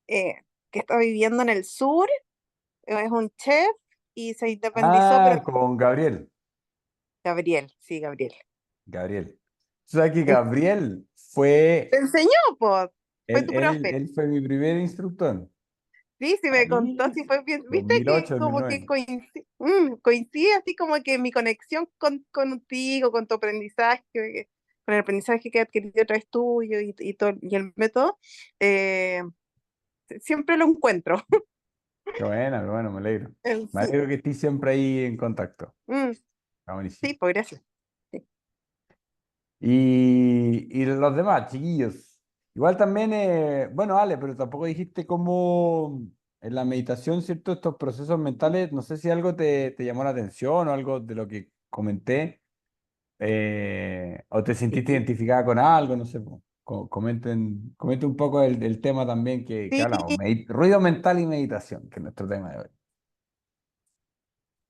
que está viviendo en el sur, es un chef y se independizó, pero
Ah, con Gabriel.
Gabriel, sí, Gabriel.
Gabriel. O sea que
En-
Gabriel
Te
fue,
enseñó, pues, fue
él,
tu
él,
profe.
él fue mi primer instructor.
Sí, sí me contó,
Ahí,
sí fue bien, viste que
2008,
como que
2009.
coincide así como que mi conexión contigo, con tu aprendizaje, con el aprendizaje que he adquirido a través tuyo y todo, y el método, eh, siempre lo encuentro.
Qué bueno, me alegro. Me
Sí,
alegro que estés siempre ahí en contacto.
mm,
Está buenísimo.
sí, pues gracias. Sí.
Y los demás, chiquillos. Igual también, bueno, Ale, pero tampoco dijiste cómo en la meditación, ¿cierto? Estos procesos mentales, no sé si algo te llamó la atención o algo de lo que comenté, o te sentiste
Sí,
identificada con algo, no sé. Po. Comenten un poco el tema también que
sí,
hablamos, ruido mental y meditación, que es nuestro tema de hoy.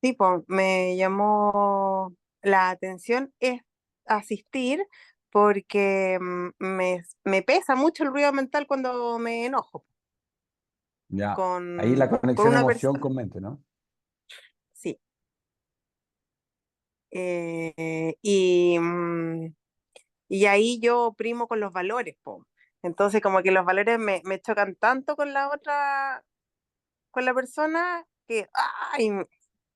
sí, pues me llamó la atención es asistir porque me pesa mucho el ruido mental cuando me enojo
Ya, ahí la
con
conexión
una
emoción
persona.
con mente, ¿no?
Sí. Eh, y, mm, y ahí yo primo con los valores, po. Entonces como que los valores me chocan tanto con la persona que, ay,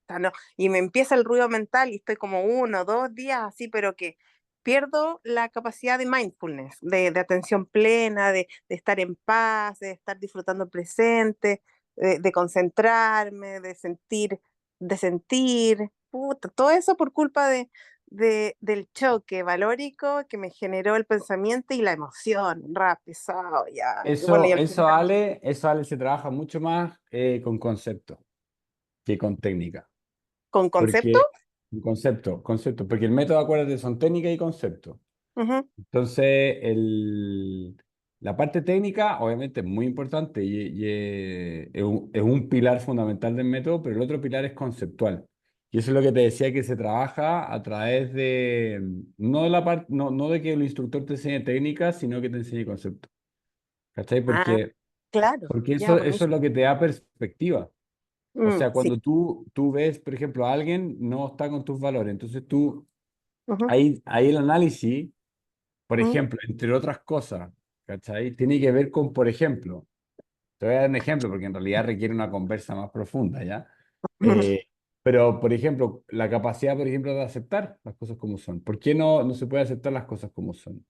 sea, no, y me empieza el ruido mental y estoy como 1 o 2 días así, pero que pierdo la capacidad de mindfulness, de atención plena, de estar en paz, de estar disfrutando el presente, de concentrarme, de sentir, puta, todo eso por culpa del choque valórico que me generó el pensamiento y la emoción, rap, pesado, ya, y bueno, y al final,
Eso, Ale, se trabaja mucho más con concepto que con técnica.
con concepto,
Porque, concepto, porque el método, acuérdate, son técnica y concepto.
ujú,
Entonces, La parte técnica, obviamente, es muy importante y es un pilar fundamental del método, pero el otro pilar es conceptual. Y eso es lo que te decía que se trabaja a través de, no de la parte, no de que el instructor te enseñe técnica, sino que te enseñe concepto. ¿Cachai?
Ah, claro,
Porque
ya,
eso es lo que te da perspectiva. O sea,
sí.
cuando tú ves, por ejemplo, a alguien no está con tus valores, entonces tú,
Ujú,
ahí el análisis, por
ujú,
ejemplo, entre otras cosas, ¿cachai? Tiene que ver con, por ejemplo, te voy a dar un ejemplo porque en realidad requiere una conversa más profunda, ¿ya?
ujú,
Eh, pero, por ejemplo, la capacidad, por ejemplo, de aceptar las cosas como son. ¿Por qué no se puede aceptar las cosas como son?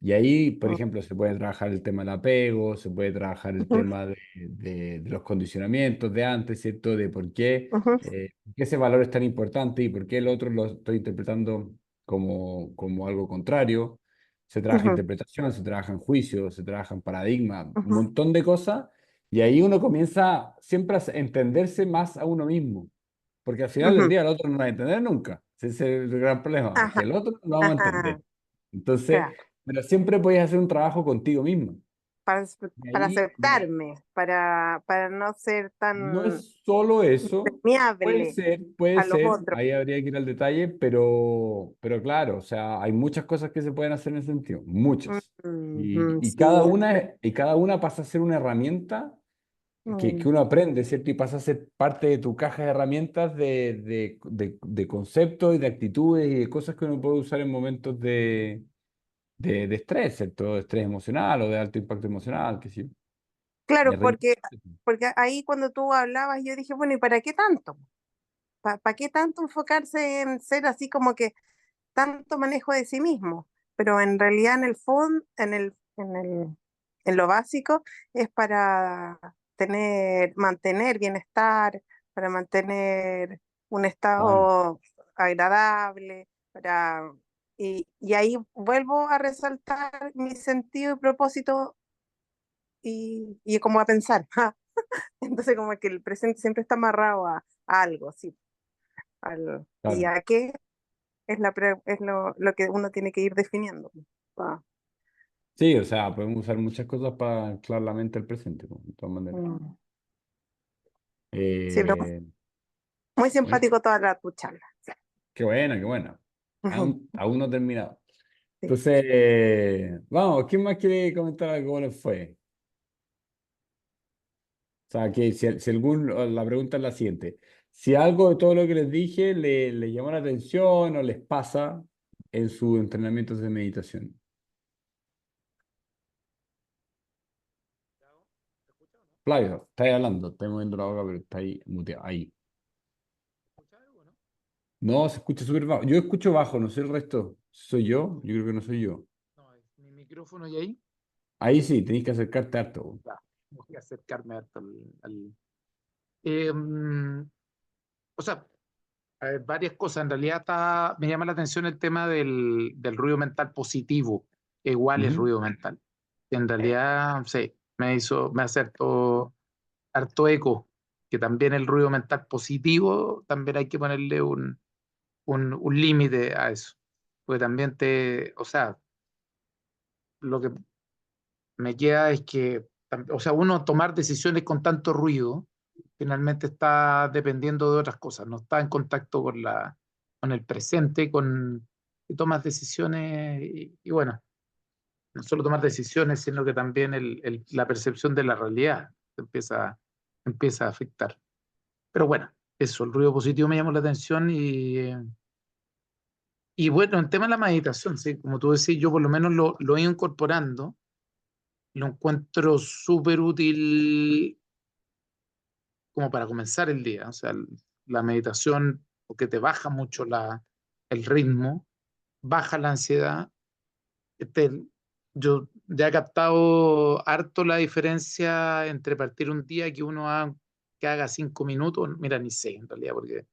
Y ahí, por ejemplo, se puede trabajar el tema del apego, se puede trabajar el
ujú,
tema de los condicionamientos de antes, ¿cierto? De
ujú,
por qué ese valor es tan importante y por qué el otro lo estoy interpretando como algo contrario. Se trabaja
ujú,
interpretación, se trabaja en juicio, se trabaja en paradigma, un
ujú,
montón de cosas. Y ahí uno comienza siempre a entenderse más a uno mismo. Porque al final del
ujú.
día el otro no lo va a entender nunca. Ese es el gran problema,
Ajá,
que el otro no lo vamos a
ajá,
entender. Entonces,
claro.
pero siempre puedes hacer un trabajo contigo mismo.
Para,
Y
para
ahí
aceptarme, para no ser
no
tan
es solo eso,
permeable
puede
a los
ser,
otros.
ahí habría que ir al detalle, pero claro, o sea, hay muchas cosas que se pueden hacer en ese sentido, muchas.
Sí.
Y cada una pasa a ser una herramienta que
Mm,
uno aprende, ¿cierto? Y pasa a ser parte de tu caja de herramientas de conceptos y de actitudes y de cosas que uno puede usar en momentos de estrés, ¿cierto? De estrés emocional o de alto impacto emocional, que sí. Y
claro,
es re importante.
porque ahí cuando tú hablabas, yo dije, bueno, ¿y para qué tanto? ¿Para qué tanto enfocarse en ser así como que tanto manejo de sí mismo? Pero en realidad en el fondo, en lo básico, es para mantener bienestar, para mantener un
Claro,
estado agradable, y ahí vuelvo a resaltar mi sentido y propósito y como a pensar. Entonces como que el presente siempre está amarrado a algo, sí. ¿Y
claro.
a qué? Es lo que uno tiene que ir definiendo. Pa-
Sí, o sea, podemos usar muchas cosas para anclar la mente al presente, pues, de todas maneras.
mm. Sí, pero
Eh,
muy
bueno,
simpático toda tu charla.
qué buena, qué buena.
Ujú.
Aún no he terminado.
Sí.
Entonces, vamos, ¿quién más quiere comentar algo? ¿Cómo les fue? O sea, que si la pregunta es la siguiente. Si algo de todo lo que les dije le llamó la atención o les pasa en sus entrenamientos de meditación. Flavio, estáis hablando, estáis moviendo la boca, pero está ahí muteado. Ahí.
¿Escucha algo, no?
No, se escucha súper bajo. Yo escucho bajo, no sé el resto. ¿Soy yo? Yo creo que no soy yo.
No, es mi micrófono y ahí.
Ahí sí, tenéis que acercarte harto.
Ya, voy a acercarme harto Eh, mm, o sea, a ver, varias cosas. En realidad me llama la atención el tema del ruido mental positivo, que igual es
Ujú.
ruido mental. En realidad, sí, me hace harto eco, que también el ruido mental positivo, también hay que ponerle un límite a eso. Porque también o sea, lo que me queda es que, o sea, uno tomar decisiones con tanto ruido, finalmente está dependiendo de otras cosas, no está en contacto con el presente, y tomas decisiones y bueno, no solo tomar decisiones, sino que también la percepción de la realidad empieza a afectar. Pero bueno, eso, el ruido positivo me llamó la atención y bueno, en tema de la meditación, sí, como tú decís, yo por lo menos lo he ido incorporando, lo encuentro súper útil como para comenzar el día. O sea, la meditación, porque te baja mucho el ritmo, baja la ansiedad. Este, yo ya he captado harto la diferencia entre partir un día que haga 5 minutos, mira, ni sé en realidad, porque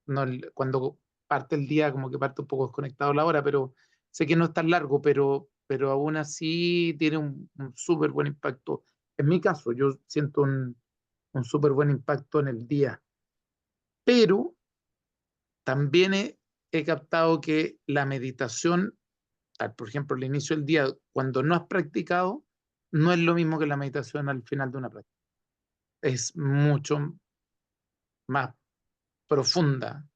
no, cuando parte el día como que parte un poco desconectado la hora, pero sé que no es tan largo, pero aún así tiene un súper buen impacto. En mi caso, yo siento un súper buen impacto en el día, pero también he captado que la meditación, por ejemplo, al inicio del día, cuando no has practicado, no es lo mismo que la meditación al final de una práctica. Es mucho más profunda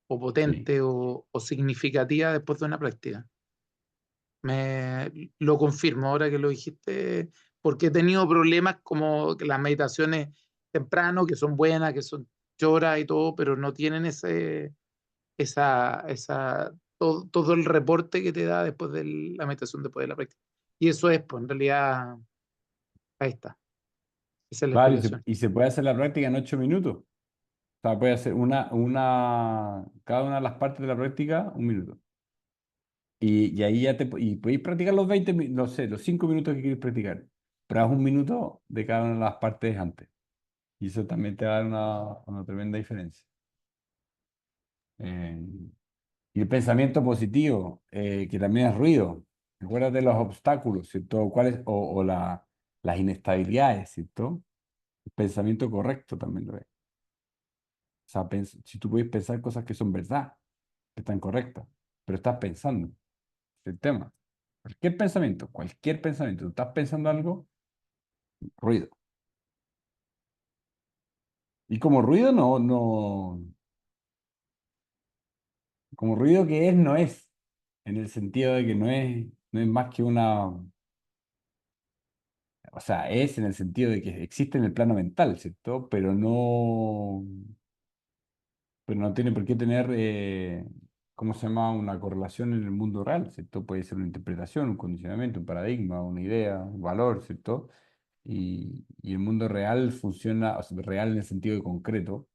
o
Sí.
potente o significativa después de una práctica. Lo confirmo ahora que lo dijiste, porque he tenido problemas como que las meditaciones temprano, que son buenas, que son choras y todo, pero no tienen todo el reporte que te da después de la meditación, después de la práctica. Y eso es, pues en realidad, ahí está, esa es la
Claro,
explicación.
y se puede hacer la práctica en 8 minutos. O sea, puede hacer cada una de las partes de la práctica 1 minuto. Y ahí y podéis practicar los 20, no sé, los 5 minutos que quieres practicar. Pero haz 1 minuto de cada una de las partes antes. Y eso también te va a dar una tremenda diferencia. Eh, y el pensamiento positivo, que también es ruido. Recuérdate los obstáculos, ¿cierto? Las inestabilidades, ¿cierto? El pensamiento correcto también lo es. O sea, si tú puedes pensar cosas que son verdad, que están correctas, pero estás pensando, es el tema. Cualquier pensamiento, tú estás pensando algo, ruido. Y como ruido como ruido que es, no es, en el sentido de que no es más que o sea, es en el sentido de que existe en el plano mental, ¿cierto? Pero no tiene por qué tener, ¿cómo se llama? Una correlación en el mundo real, ¿cierto? Puede ser una interpretación, un condicionamiento, un paradigma, una idea, un valor, ¿cierto? Y el mundo real funciona, o sea, real en el sentido de concreto,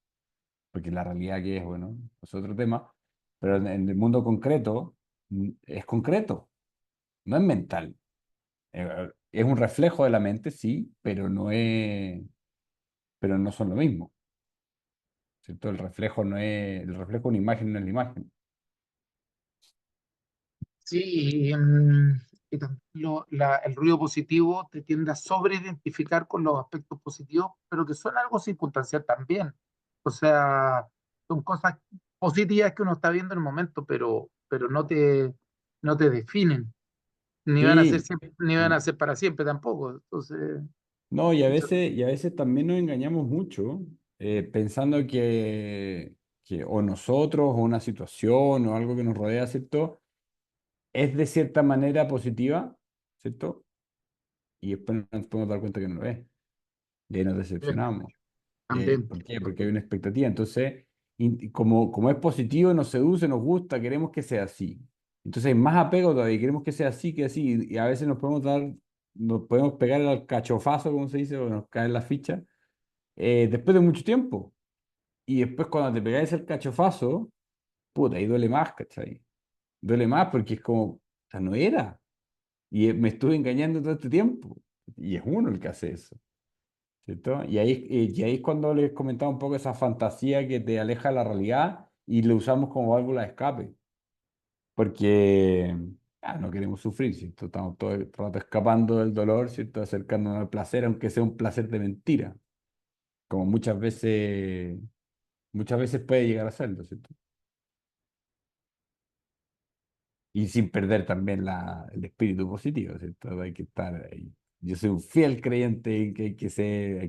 porque la realidad que es, bueno, es otro tema, pero en el mundo concreto es concreto, no es mental. Es un reflejo de la mente, sí, pero no son lo mismo, ¿cierto? El reflejo de una imagen no es la imagen.
Sí, y también el ruido positivo te tiende a sobreidentificar con los aspectos positivos, pero que son algo circunstancial también. O sea, son cosas positivas que uno está viendo en el momento, pero no te definen, ni van a ser
Sí,
siempre, ni van a ser para siempre tampoco. Entonces,
no, y a
eso-
veces, y a veces también nos engañamos mucho, pensando que o nosotros, o una situación, o algo que nos rodea, ¿cierto? Es de cierta manera positiva, ¿cierto? Y después nos podemos dar cuenta que no lo es. Y ahí nos decepcionamos.
también.
¿Por qué? Porque hay una expectativa. Entonces, como es positivo, nos seduce, nos gusta, queremos que sea así. Entonces hay más apego todavía, queremos que sea así, que así. Y a veces nos podemos pegar el cachofazo, como se dice, o nos cae la ficha, después de mucho tiempo. Y después cuando te pegáis el cachofazo, puta, ahí duele más, ¿cachai? Duele más porque es como, o sea, no era. Y me estuve engañando todo este tiempo. Y es uno el que hace eso. ¿Cierto? Y ahí es cuando les comentaba un poco esa fantasía que te aleja de la realidad y lo usamos como válvula de escape, porque no queremos sufrir, ¿cierto? Estamos todo el rato escapando del dolor, ¿cierto? Acercándonos al placer, aunque sea un placer de mentira, como muchas veces puede llegar a serlo, ¿cierto? Y sin perder también el espíritu positivo, ¿cierto? Hay que estar ahí. Yo soy un fiel creyente en que hay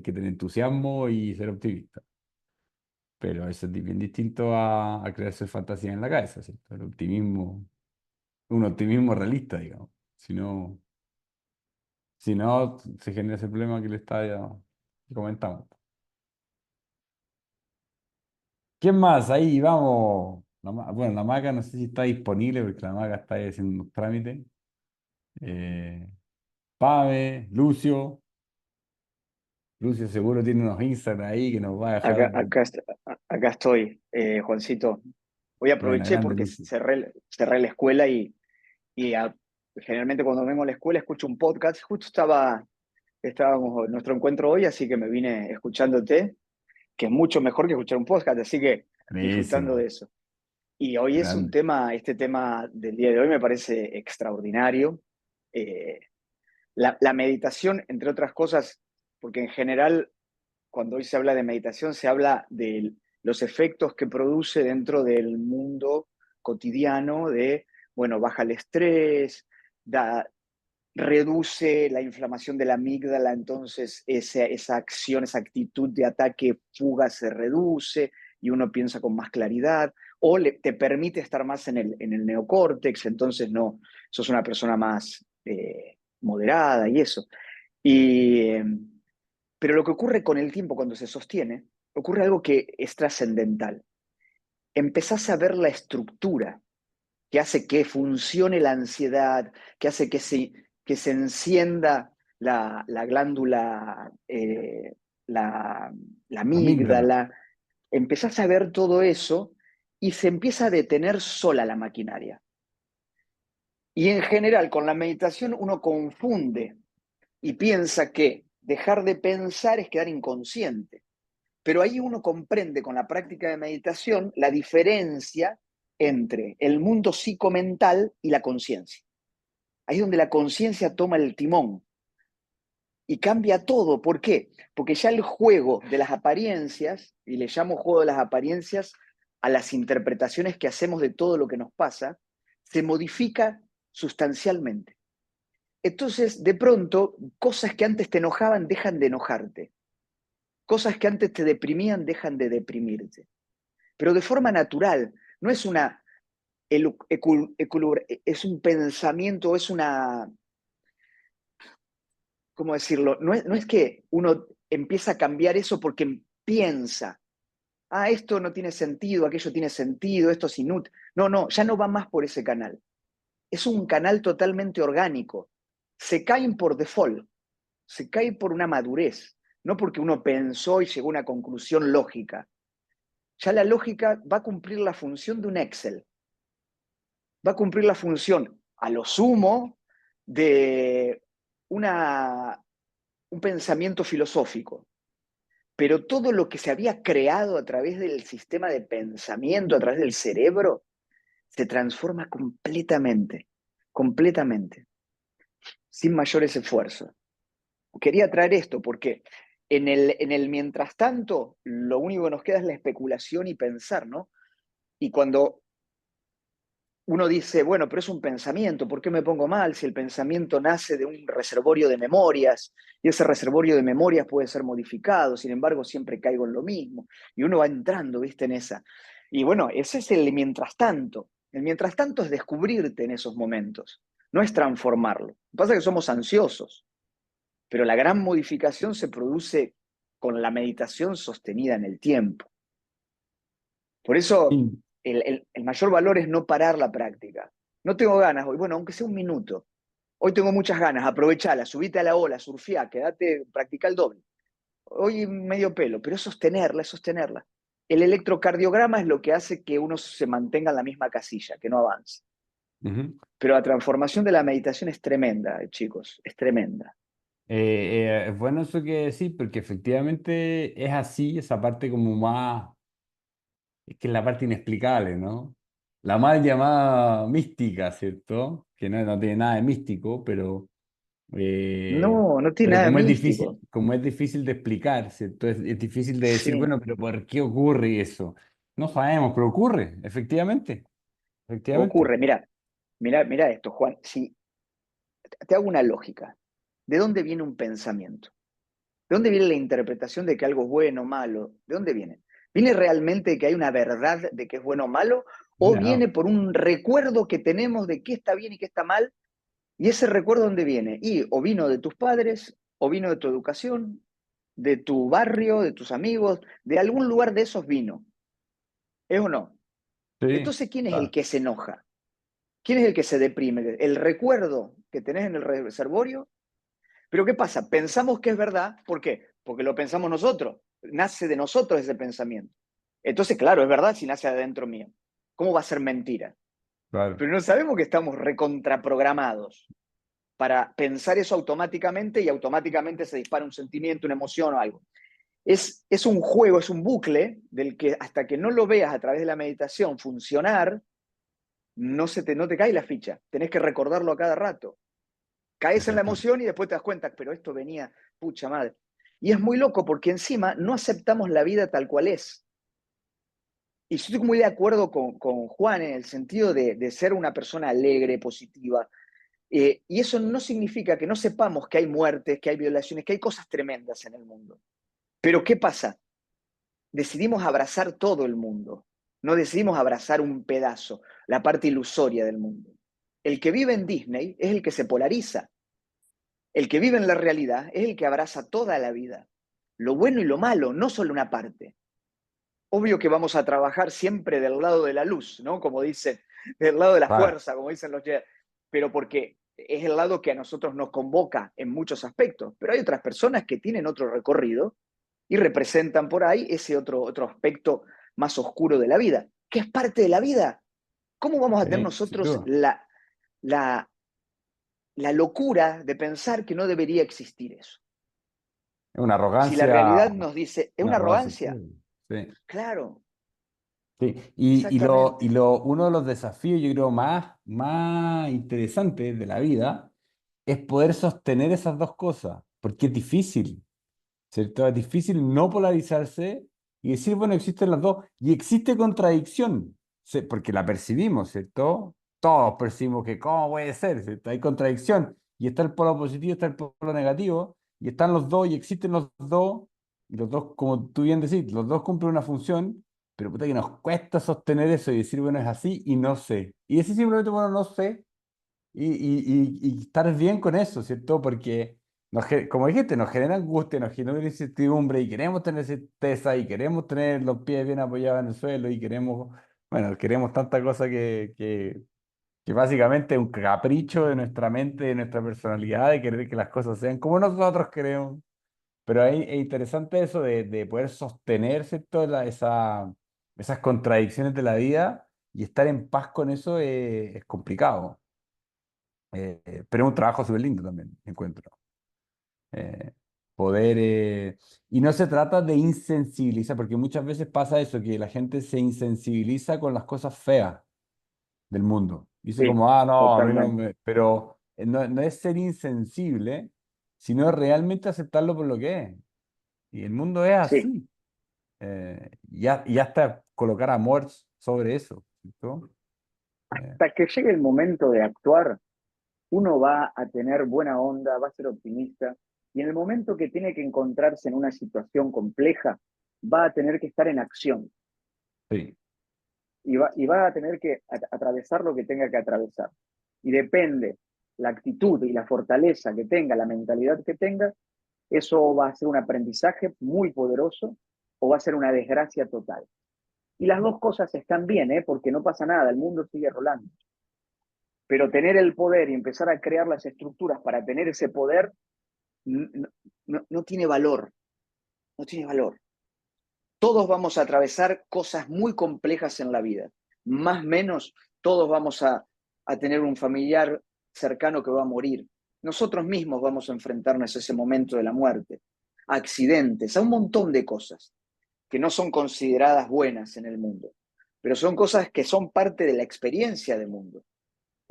que tener entusiasmo y ser optimista. Pero eso es bien distinto a crearse fantasías en la cabeza, ¿cierto? Un optimismo realista, digamos. Si no, se genera ese problema que comentamos. ¿Quién más? Ahí vamos. Bueno, la maga no sé si está disponible porque la maga está ahí haciendo unos trámites. Eh, Pame, Lucio. Lucio seguro tiene unos Instagram ahí que nos va a dejar.
Acá estoy, Juancito. Hoy
Buena,
aproveché
grande
porque
Lucio.
cerré la escuela y generalmente cuando vengo a la escuela escucho un podcast. Justo estábamos en nuestro encuentro hoy, así que me vine escuchándote, que es mucho mejor que escuchar un podcast, así que disfrutando
Buenísimo.
de eso. Y hoy es
Grande.
este tema del día de hoy me parece extraordinario. Eh, la meditación, entre otras cosas, porque en general cuando hoy se habla de meditación, se habla de los efectos que produce dentro del mundo cotidiano de, bueno, baja el estrés, reduce la inflamación de la amígdala, entonces esa acción, esa actitud de ataque, fuga se reduce y uno piensa con más claridad, o te permite estar más en el neocórtex, entonces no, sos una persona más moderada y eso. Pero lo que ocurre con el tiempo cuando se sostiene, ocurre algo que es trascendental. Empezás a ver la estructura que hace que funcione la ansiedad, que hace que se encienda la glándula, la
Amígdala.
amígdala. Empezás a ver todo eso y se empieza a detener sola la maquinaria. Y en general, con la meditación uno confunde y piensa que dejar de pensar es quedar inconsciente. Pero ahí uno comprende con la práctica de meditación la diferencia entre el mundo psicomental y la conciencia. Ahí es donde la conciencia toma el timón y cambia todo. ¿Por qué? Porque ya el juego de las apariencias, y le llamo juego de las apariencias a las interpretaciones que hacemos de todo lo que nos pasa, se modifica sustancialmente. Entonces, de pronto, cosas que antes te enojaban dejan de enojarte. Cosas que antes te deprimían dejan de deprimirte. Pero de forma natural, no es es un pensamiento, es una, ¿cómo decirlo? No es que uno empieza a cambiar eso porque piensa, esto no tiene sentido, aquello tiene sentido, esto es inútil. No, no, ya no va más por ese canal. Es un canal totalmente orgánico. Se caen por default, se cae por una madurez, no porque uno pensó y llegó a una conclusión lógica. Ya la lógica va a cumplir la función de un Excel. Va a cumplir la función, a lo sumo, de un pensamiento filosófico. Pero todo lo que se había creado a través del sistema de pensamiento, a través del cerebro, se transforma completamente, completamente, sin mayores esfuerzos. Quería traer esto porque en el mientras tanto, lo único que nos queda es la especulación y pensar, ¿no? Y cuando uno dice, bueno, pero es un pensamiento, ¿por qué me pongo mal si el pensamiento nace de un reservorio de memorias y ese reservorio de memorias puede ser modificado? Sin embargo, siempre caigo en lo mismo. Y uno va entrando, ¿viste? En esa. Y bueno, ese es el mientras tanto. El mientras tanto es descubrirte en esos momentos, no es transformarlo. Lo que pasa es que somos ansiosos, pero la gran modificación se produce con la meditación sostenida en el tiempo. Por eso
Sí.
el mayor valor es no parar la práctica. No tengo ganas hoy, bueno, aunque sea un minuto. Hoy tengo muchas ganas, aprovechala, subite a la ola, surfía, quédate, practica el doble. Hoy medio pelo, pero es sostenerla, es sostenerla. El electrocardiograma es lo que hace que uno se mantenga en la misma casilla, que no avance.
Ujú.
Pero la transformación de la meditación es tremenda, chicos, es tremenda.
Es bueno eso que decís, porque efectivamente es así, esa parte como más, es que es la parte inexplicable, ¿no? La mal llamada mística, ¿cierto? Que no tiene nada de místico, eh,
No, no tiene
pero
nada de místico.
como es difícil de explicar, ¿cierto? Es difícil de decir,
Sí,
bueno, pero ¿por qué ocurre eso? No sabemos, pero ocurre, efectivamente, efectivamente.
ocurre. Mira esto, Juan. Si te hago una lógica, ¿de dónde viene un pensamiento? ¿De dónde viene la interpretación de que algo es bueno o malo? ¿De dónde viene? ¿Viene realmente de que hay una verdad de que es bueno o malo? ¿O viene
No,
por un recuerdo que tenemos de qué está bien y qué está mal? ¿Y ese recuerdo dónde viene? Y o vino de tus padres, o vino de tu educación, de tu barrio, de tus amigos, de algún lugar de esos vino. ¿Es o no?
sí,
Entonces, ¿quién es el
claro.
que se enoja? ¿Quién es el que se deprime? ¿El recuerdo que tenés en el reservorio? Pero ¿qué pasa? Pensamos que es verdad, ¿por qué? Porque lo pensamos nosotros, nace de nosotros ese pensamiento. Entonces, claro, es verdad si nace adentro mío. ¿Cómo va a ser mentira?
Claro.
Pero no sabemos que estamos recontraprogramados para pensar eso automáticamente y automáticamente se dispara un sentimiento, una emoción o algo. Es un juego, es un bucle del que hasta que no lo veas a través de la meditación funcionar, no te cae la ficha. Tenés que recordarlo a cada rato. Caes en la
Exactamente.
emoción y después te das cuenta, pero esto venía, pucha madre. Y es muy loco porque encima no aceptamos la vida tal cual es. Y yo estoy muy de acuerdo con Juan en el sentido de ser una persona alegre, positiva. Y eso no significa que no sepamos que hay muertes, que hay violaciones, que hay cosas tremendas en el mundo. Pero ¿qué pasa? Decidimos abrazar todo el mundo, no decidimos abrazar un pedazo, la parte ilusoria del mundo. El que vive en Disney es el que se polariza. El que vive en la realidad es el que abraza toda la vida. Lo bueno y lo malo, no solo una parte. Obvio que vamos a trabajar siempre del lado de la luz, ¿no? Como dicen, del lado de la
Claro,
fuerza, como dicen los Jedi, pero porque es el lado que a nosotros nos convoca en muchos aspectos. Pero hay otras personas que tienen otro recorrido y representan por ahí ese otro aspecto más oscuro de la vida, que es parte de la vida. ¿Cómo vamos a tener
sí, sin
nosotros
duda.
la, la locura de pensar que no debería existir eso?
Es una
Si la
arrogancia,
realidad nos dice, es
una
una
arrogancia
arrogancia,
terrible. Sí.
claro,
Sí, y
exactamente.
uno de los desafíos, yo creo, más interesantes de la vida es poder sostener esas dos cosas, porque es difícil, ¿cierto? Es difícil no polarizarse y decir, bueno, existen las dos, y existe contradicción, porque la percibimos, ¿cierto? Todos percibimos que, ¿cómo puede ser? ¿Cierto? Hay contradicción, y está el polo positivo, está el polo negativo, y están los dos, y existen los dos, y los dos, como tú bien decís, los dos cumplen una función, pero puta que nos cuesta sostener eso y decir, bueno, es así y no sé. Y decir simplemente, bueno, no sé, y estar bien con eso, ¿cierto? Porque, como dijiste, nos genera angustia, nos genera incertidumbre y queremos tener certeza y queremos tener los pies bien apoyados en el suelo y queremos, bueno, queremos tanta cosa que básicamente es un capricho de nuestra mente, de nuestra personalidad, de querer que las cosas sean como nosotros queremos. Pero es interesante eso de poder sostener, ¿cierto? Esas contradicciones de la vida y estar en paz con eso es complicado. Pero es un trabajo súper lindo también, encuentro. Eh, poder... y no se trata de insensibilizar, porque muchas veces pasa eso, que la gente se insensibiliza con las cosas feas del mundo. Dice
Sí,
como, ah, no, a mí no
totalmente.
me... Pero no es ser insensible, sino realmente aceptarlo por lo que es. Y el mundo es
Sí,
así. Y hasta colocar amor sobre eso, ¿cierto? Eh,
hasta que llegue el momento de actuar, uno va a tener buena onda, va a ser optimista, y en el momento que tiene que encontrarse en una situación compleja, va a tener que estar en acción
sí,
y va a tener que atravesar lo que tenga que atravesar. Y depende la actitud y la fortaleza que tenga, la mentalidad que tenga, eso va a ser un aprendizaje muy poderoso o va a ser una desgracia total. Y las dos cosas están bien, ¿eh? Porque no pasa nada, el mundo sigue rolando. Pero tener el poder y empezar a crear las estructuras para tener ese poder no tiene valor, no tiene valor. Todos vamos a atravesar cosas muy complejas en la vida, más o menos todos vamos a tener un familiar cercano que va a morir. Nosotros mismos vamos a enfrentarnos a ese momento de la muerte, a accidentes, a un montón de cosas que no son consideradas buenas en el mundo, pero son cosas que son parte de la experiencia del mundo.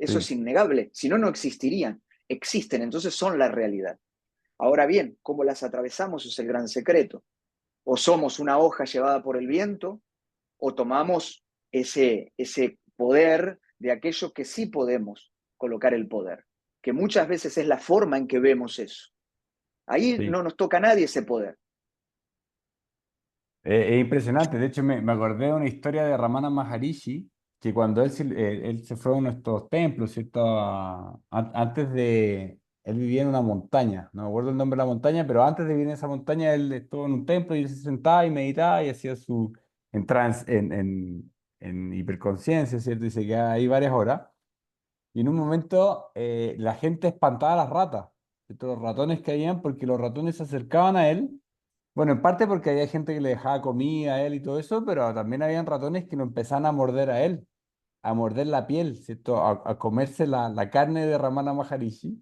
Eso es
sí.
innegable, si no, no existirían. Existen, entonces son la realidad. Ahora bien, cómo las atravesamos es el gran secreto. O somos una hoja llevada por el viento, o tomamos ese poder de aquello que sí podemos colocar el poder, que muchas veces es la forma en que vemos eso. Ahí
Sí.
no nos toca a nadie ese poder.
Es impresionante. De hecho, me acordé de una historia de Ramana Maharishi, que cuando él se fue a uno de estos templos, ¿cierto? Antes de... Él vivía en una montaña, no me acuerdo el nombre de la montaña, pero antes de vivir en esa montaña, él estuvo en un templo y él se sentaba y meditaba y hacía su en hiperconciencia, ¿cierto? Y se quedaba ahí varias horas. Y en un momento la gente espantaba a las ratas, ¿cierto? Los ratones que habían, porque los ratones se acercaban a él. Bueno, en parte porque había gente que le dejaba comida a él y todo eso, pero también habían ratones que lo empezaban a morder a él, a morder la piel, ¿cierto? A comerse la carne de Ramana Maharishi.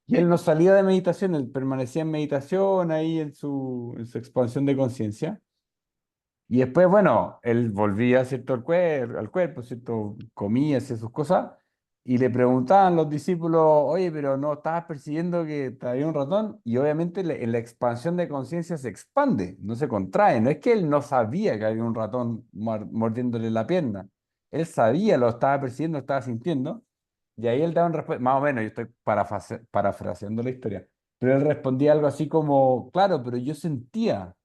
Y él no salía de meditación, él permanecía en meditación ahí en su expansión de conciencia. Y después, bueno, él volvía, ¿cierto? Al cuerpo, ¿cierto? Comía, hacía sus cosas. Y le preguntaban los discípulos, oye, pero ¿no estabas persiguiendo que te había un ratón? Y obviamente en la expansión de conciencia se expande, no se contrae. No es que él no sabía que había un ratón mordiéndole la pierna. Él sabía, lo estaba persiguiendo, lo estaba sintiendo. Y ahí él daba una respuesta, más o menos, yo estoy parafraseando la historia, pero él respondía algo así como, claro, pero yo sentía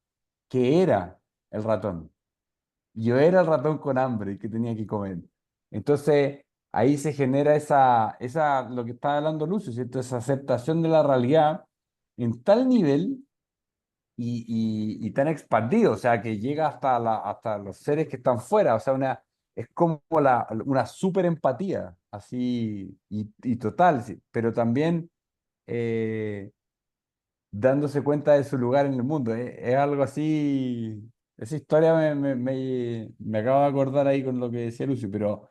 que era el ratón. Yo era el ratón con hambre y que tenía que comer. Entonces, ahí se genera lo que estaba hablando Lucio, ¿cierto? Esa aceptación de la realidad en tal nivel y tan expandido, o sea, que llega hasta los seres que están fuera, o sea, es como una super empatía, así, y total, sí, pero también eh, dándose cuenta de su lugar en el mundo. Es algo así. Esa historia me acabo de acordar ahí con lo que decía Lucio, pero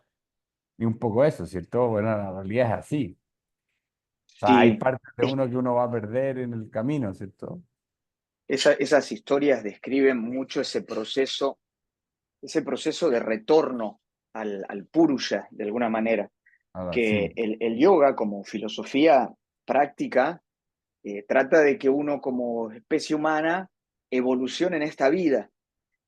y un poco eso, ¿cierto? Bueno, la realidad es así. O sea, hay
Sí,
partes de uno que uno va a perder en el camino, ¿cierto?
esas historias describen mucho ese proceso de retorno al Purusha, de alguna manera,
Ahora
que
sí,
el yoga como filosofía práctica trata de que uno como especie humana evolucione en esta vida.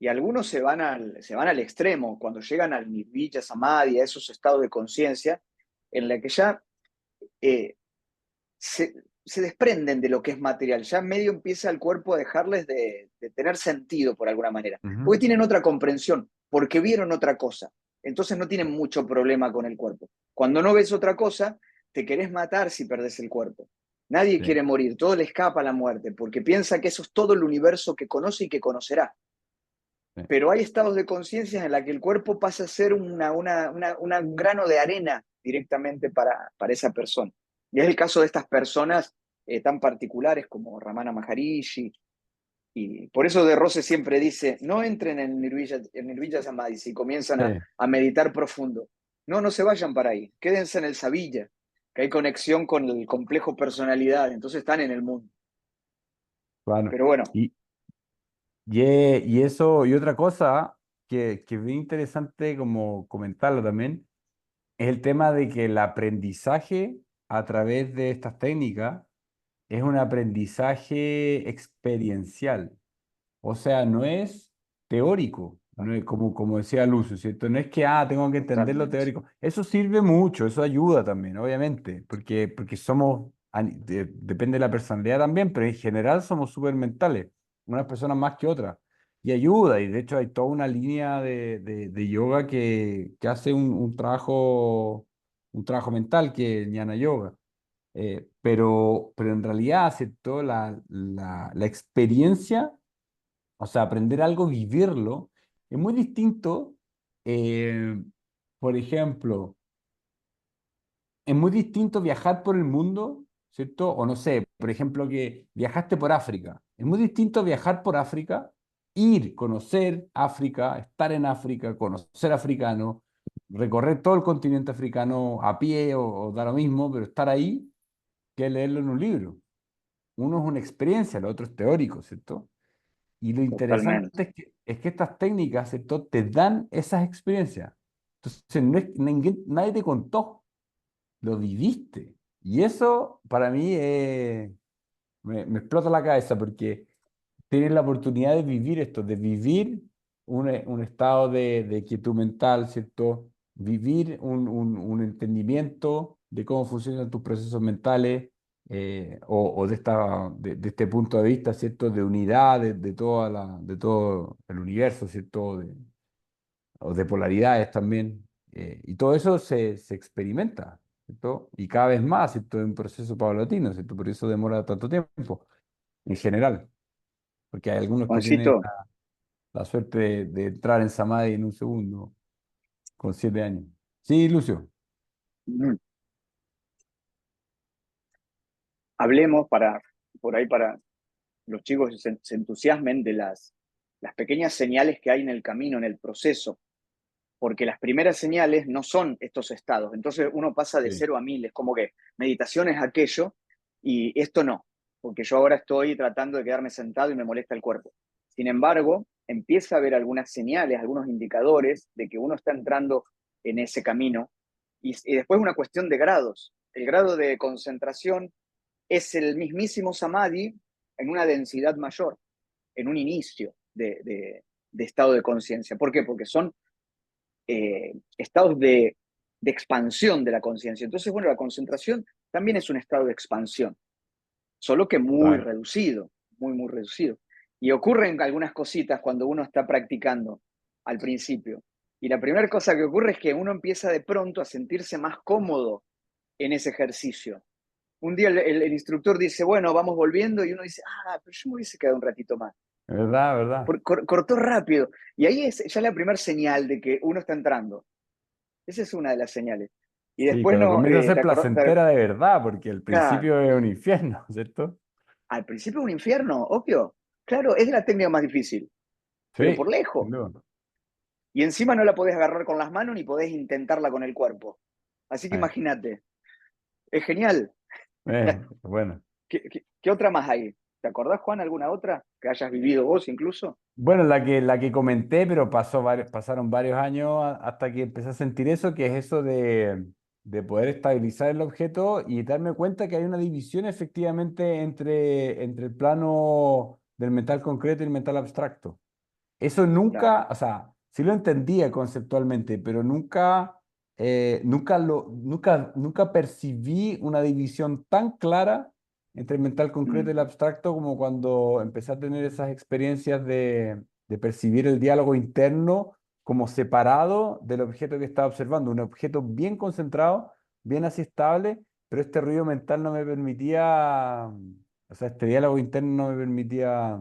Y algunos se van al extremo, cuando llegan al nirvana samadhi, a esos estados de conciencia, en la que ya eh, se desprenden de lo que es material, ya medio empieza el cuerpo a dejarles de tener sentido por alguna manera,
ujú,
porque tienen otra comprensión, porque vieron otra cosa, entonces no tienen mucho problema con el cuerpo. Cuando no ves otra cosa, te querés matar si perdés el cuerpo. Nadie
sí,
quiere morir, todo le escapa a la muerte, porque piensa que eso es todo el universo que conoce y que conocerá.
sí,
Pero hay estados de conciencia en la que el cuerpo pasa a ser un grano de arena directamente para esa persona. Y es el caso de estas personas tan particulares como Ramana Maharishi. Y por eso De Rose siempre dice, no entren en Nirvana Samadhi si comienzan
sí,
a meditar profundo. No, no se vayan para ahí, quédense en el Savilla, que hay conexión con el complejo personalidad, entonces están en el mundo.
claro.
Pero bueno,
Y, y eso, y otra cosa que es bien interesante como comentarlo también, es el tema de que el aprendizaje a través de estas técnicas es un aprendizaje experiencial. O sea, no es teórico, no es como decía Lucio, ¿cierto? No es que, tengo que entender lo
totalmente.
teórico. Eso sirve mucho, eso ayuda también, obviamente, porque depende de la personalidad también, pero en general somos súper mentales, unas personas más que otras. Y ayuda, y de hecho hay toda una línea de yoga que hace un trabajo mental, que es el Jnana Yoga. Pero en realidad, ¿cierto? La experiencia, o sea, aprender algo, vivirlo, es muy distinto. eh, por ejemplo, es muy distinto viajar por el mundo, ¿cierto? O no sé, por ejemplo, que viajaste por África. Es muy distinto viajar por África, ir, conocer África, estar en África, conocer africano, recorrer todo el continente africano a pie o da lo mismo, pero estar ahí, que leerlo en un libro. Uno es una experiencia, lo otro es teórico, ¿cierto? Y lo interesante
Totalmente.
es que estas técnicas, ¿cierto? Te dan esas experiencias. Entonces, no es, nadie te contó, lo viviste. Y eso para mí me explota la cabeza porque tienes la oportunidad de vivir esto, de vivir un estado de quietud mental, ¿cierto? Vivir un entendimiento de cómo funcionan tus procesos mentales, o de este punto de vista, ¿cierto? De unidad de todo el universo, ¿cierto? O de polaridades también. Y todo eso se experimenta, ¿cierto? Y cada vez más, ¿cierto? Es un proceso paulatino, ¿cierto? Por eso demora tanto tiempo, en general, porque hay algunos que tienen
Juancito,
la suerte de entrar en Samadhi en un segundo, con 7 años. Sí, Lucio.
mm, hablemos por ahí para los chicos se entusiasmen de las pequeñas señales que hay en el camino, en el proceso, porque las primeras señales no son estos estados. Entonces uno pasa de
Sí.
0 a 1000, es como que meditación es aquello y esto no, porque yo ahora estoy tratando de quedarme sentado y me molesta el cuerpo. Sin embargo, empieza a haber algunas señales, algunos indicadores de que uno está entrando en ese camino y después una cuestión de grados. El grado de concentración es el mismísimo samadhi en una densidad mayor, en un inicio de estado de conciencia. ¿Por qué? Porque son estados de expansión de la conciencia. Entonces, bueno, la concentración también es un estado de expansión, solo que muy
Claro.
reducido, muy, muy reducido. Y ocurren algunas cositas cuando uno está practicando al principio. Y la primera cosa que ocurre es que uno empieza de pronto a sentirse más cómodo en ese ejercicio. Un día el instructor dice, bueno, vamos volviendo, y uno dice, pero yo me hubiese quedado un ratito más.
¿Verdad? ¿Verdad?
Cortó rápido. Y ahí es ya la primera señal de que uno está entrando. Esa es una de las señales. Y
Sí,
después
cuando
no,
comienza a ser
te acordás,
placentera de verdad, porque al
claro,
principio es un infierno, ¿cierto?
al principio es un infierno, obvio. Claro, es la técnica más difícil, pero por
Sí, sin
lejos.
duda.
Y encima no la podés agarrar con las manos ni podés intentarla con el cuerpo. Así que
Eh,
imagínate, es genial.
bueno.
¿Qué otra más hay? ¿Te acordás, Juan, alguna otra que hayas vivido vos incluso?
Bueno, la que comenté, pero pasaron varios años hasta que empecé a sentir eso, que es eso de poder estabilizar el objeto y darme cuenta que hay una división efectivamente entre el plano del mental concreto y el mental abstracto. Eso
Claro.
nunca, o sea, sí lo entendía conceptualmente, pero nunca percibí una división tan clara entre el mental concreto y
Mm,
el abstracto como cuando empecé a tener esas experiencias de percibir el diálogo interno como separado del objeto que estaba observando, un objeto bien concentrado, bien así estable, pero este ruido mental no me permitía, o sea, este diálogo interno no me permitía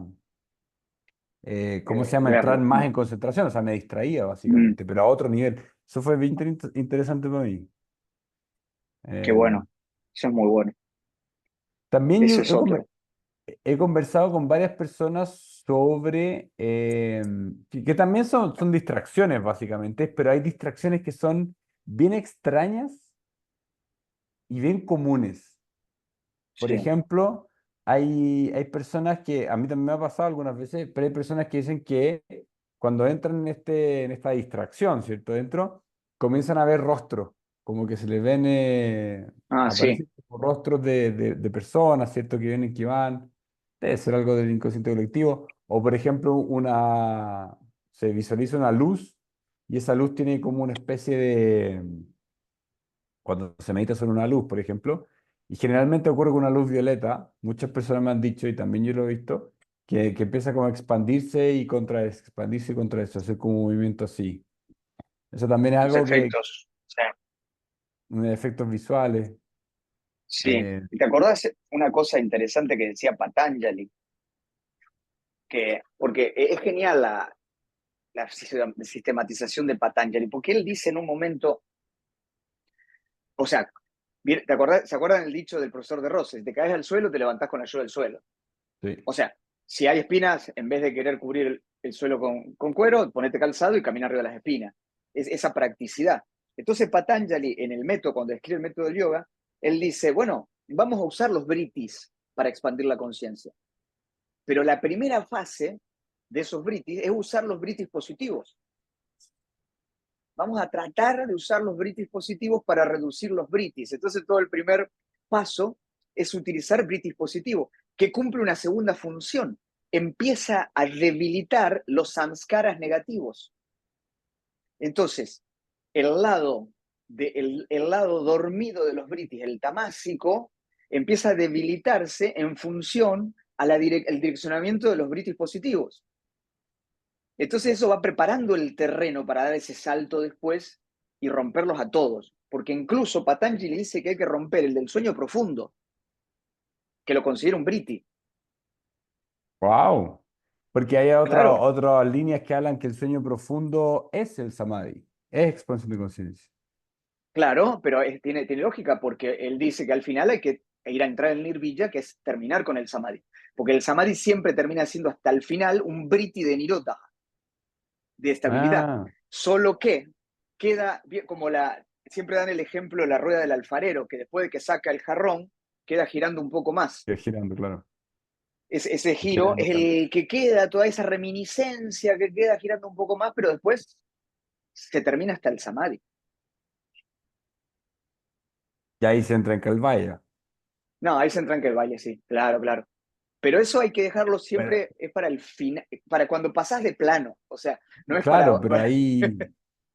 ¿cómo se llama? Entrar
verlo.
más en concentración, o sea, me distraía
Mm,
básicamente, pero a otro nivel. Eso fue bien interesante para mí.
qué
Eh,
bueno. Eso es muy bueno.
también
Eso
yo
es otro.
he conversado con varias personas sobre, que también son distracciones básicamente, pero hay distracciones que son bien extrañas y bien comunes. Por
Sí.
ejemplo, hay personas que, a mí también me ha pasado algunas veces, pero hay personas que dicen que cuando entran en esta distracción, ¿cierto? Dentro, comienzan a ver rostros, como que se les ven,
Sí.
aparecen como rostros de personas, ¿cierto? Que vienen, que van. Debe ser algo del inconsciente colectivo. O, por ejemplo, se visualiza una luz y esa luz tiene como una especie de, cuando se medita sobre una luz, por ejemplo, y generalmente ocurre con una luz violeta, muchas personas me han dicho, y también yo lo he visto, que empieza como a expandirse y contraerse, hacer como un movimiento así. Eso también es
Los
algo que,
efectos. Sí.
efectos visuales.
Sí.
eh,
¿Y te acordás una cosa interesante que decía Patanjali? Porque es genial la sistematización de Patanjali, porque él dice en un momento, o sea, ¿se acuerdan el dicho del profesor de Rose? Si te caes al suelo, te levantás con la ayuda del suelo.
sí.
O sea, si hay espinas, en vez de querer cubrir el suelo con cuero, ponete calzado y camina arriba de las espinas. Es esa practicidad. Entonces Patanjali, en el método, cuando describe el método del yoga, él dice, bueno, vamos a usar los britis para expandir la conciencia. Pero la primera fase de esos britis es usar los britis positivos. Vamos a tratar de usar los britis positivos para reducir los britis. Entonces todo el primer paso es utilizar britis positivo, que cumple una segunda función. Empieza a debilitar los samskaras negativos. Entonces, el lado dormido de los britis, el tamásico, empieza a debilitarse en función al direccionamiento de los britis positivos. Entonces eso va preparando el terreno para dar ese salto después y romperlos a todos. Porque incluso Patanjali dice que hay que romper el del sueño profundo, que lo considera un briti.
¡Wow! Porque hay
Claro,
otras líneas que hablan que el sueño profundo es el samadhi, es expansión de conciencia.
claro, pero tiene lógica porque él dice que al final hay que ir a entrar en nirvilla, que es terminar con el samadhi. Porque el samadhi siempre termina siendo hasta el final un briti de nirodha, de estabilidad.
Ah,
Solo que queda como siempre dan el ejemplo de la rueda del alfarero, que después de que saca el jarrón, queda girando un poco más.
sigue girando, claro.
Ese
Sigue
giro
girando,
es
claro.
el que queda, toda esa reminiscencia que queda girando un poco más, pero después se termina hasta el samadhi.
Y ahí se entra en Calvaya.
No, ahí se entra en que el valle, sí, claro, claro. Pero eso hay que dejarlo
Bueno,
siempre, es para el final, para cuando pasás de plano, o sea, no es
claro,
para,
pero
para...
ahí.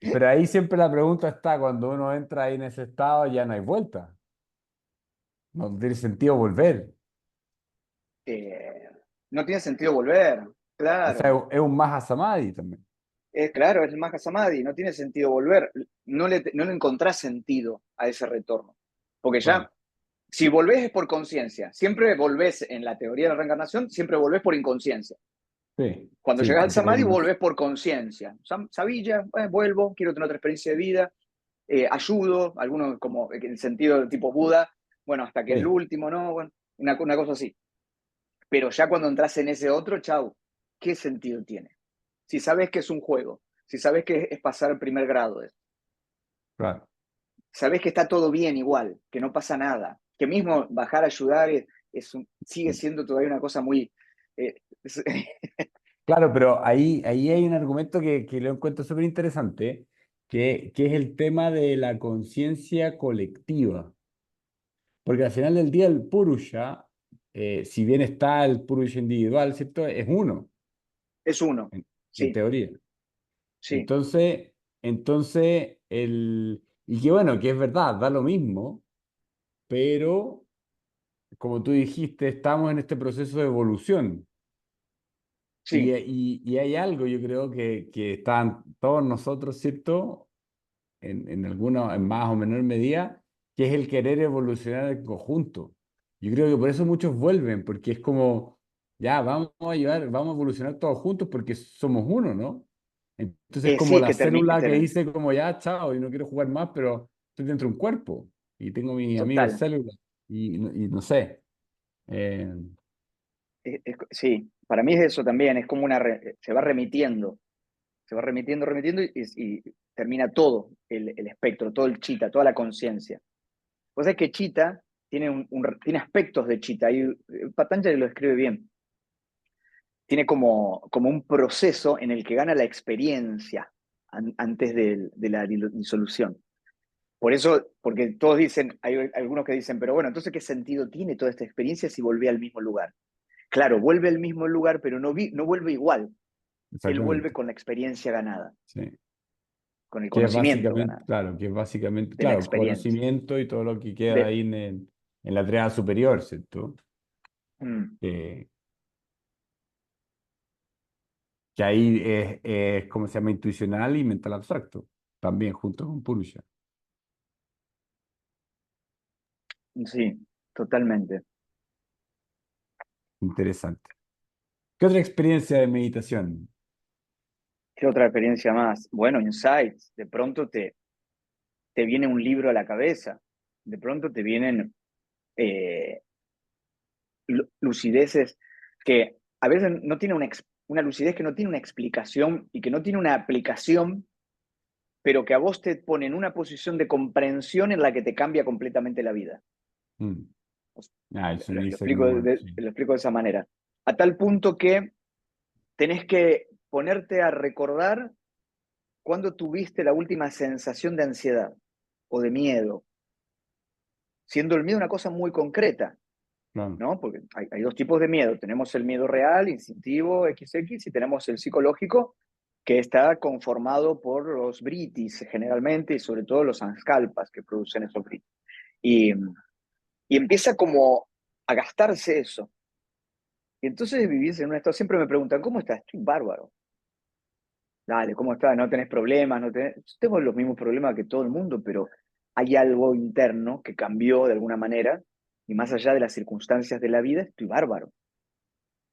Pero ahí siempre la pregunta está, cuando uno entra ahí en ese estado, ya no hay vuelta. No tiene sentido volver.
Eh, no tiene sentido volver,
O sea,
claro.
es un Maha Samadhi también.
Claro, es el Maha Samadhi, no tiene sentido volver. No le encontrás sentido a ese retorno. Porque
Claro.
ya, si volvés es por conciencia. Siempre volvés en la teoría de la reencarnación, siempre volvés por inconsciencia.
Sí,
Cuando
sí,
llegás al
porque
Samadhi, volvés por conciencia. Sabilla, vuelvo, quiero tener otra experiencia de vida, ayudo, algunos como en el sentido de tipo Buda, bueno, hasta que el
sí,
último, ¿no? Bueno, una cosa así. Pero ya cuando entras en ese otro, chau, ¿qué sentido tiene? Si sabes que es un juego, si sabes que es pasar el primer grado,
claro.
sabes que está todo bien igual, que no pasa nada, que mismo bajar a ayudar sigue siendo todavía una cosa muy... es-
Claro, pero ahí hay un argumento que lo encuentro súper interesante, que es el tema de la conciencia colectiva. Porque al final del día el Purusha, si bien está el Purusha individual, ¿cierto? Es uno,
es uno,
en, en
sí,
teoría.
sí,
Entonces, y que bueno, que es verdad, da lo mismo, pero como tú dijiste, estamos en este proceso de evolución.
sí,
Y hay algo, yo creo, que están todos nosotros, ¿cierto? En alguna, en más o menor medida, que es el querer evolucionar en conjunto. Yo creo que por eso muchos vuelven, porque es como, ya, vamos a ayudar, vamos a evolucionar todos juntos porque somos uno, ¿no? Entonces es
sí,
como
es
la
que
célula que dice como, ya, chao, y no quiero jugar más, pero estoy dentro de un cuerpo y tengo mis amigos
total.
células y no sé. eh,
Sí, para mí es eso también, es como se va remitiendo, remitiendo y termina todo el espectro, todo el chita, toda la conciencia. Vos sabés que Chita tiene, tiene aspectos de Chita, y Patanjali lo escribe bien. Tiene como un proceso en el que gana la experiencia antes de la disolución. Por eso, porque todos dicen, hay algunos que dicen, pero bueno, entonces, ¿qué sentido tiene toda esta experiencia si volví al mismo lugar? Claro, vuelve al mismo lugar, pero no vuelve igual. Él vuelve
exactamente.
con la experiencia ganada,
Sí.
con el
Que es
conocimiento
básicamente,
ganado
claro, que es básicamente,
de la
claro,
experiencia.
conocimiento y todo lo que queda
De,
ahí en la triada superior, ¿cierto?
mm,
Que, que ahí es, ¿cómo se llama? Intuicional y mental abstracto, también junto con Purusha.
sí, totalmente.
Interesante. ¿Qué otra experiencia de meditación?
¿Qué otra experiencia más? Bueno, insights. De pronto te viene un libro a la cabeza. De pronto te vienen eh, lucideces que a veces no tiene una lucidez que no tiene una explicación y que no tiene una aplicación, pero que a vos te pone en una posición de comprensión en la que te cambia completamente la vida.
Mm.
O sea,
Ah, eso
lo,
me
lo
dice
explico
como, sí.
lo explico de esa manera. A tal punto que tenés que ponerte a recordar cuándo tuviste la última sensación de ansiedad o de miedo, siendo el miedo una cosa muy concreta,
Claro.
¿no? Porque hay dos tipos de miedo. Tenemos el miedo real, instintivo, XX, y tenemos el psicológico, que está conformado por los britis generalmente, y sobre todo los anskalpas que producen esos britis. Y, y empieza como a gastarse eso. Y entonces vivís en un estado, siempre me preguntan, ¿cómo estás? Estoy bárbaro. Dale, ¿cómo estás? ¿No tenés problemas? ¿No tenés... Tengo los mismos problemas que todo el mundo, pero hay algo interno que cambió de alguna manera, y más allá de las circunstancias de la vida, estoy bárbaro.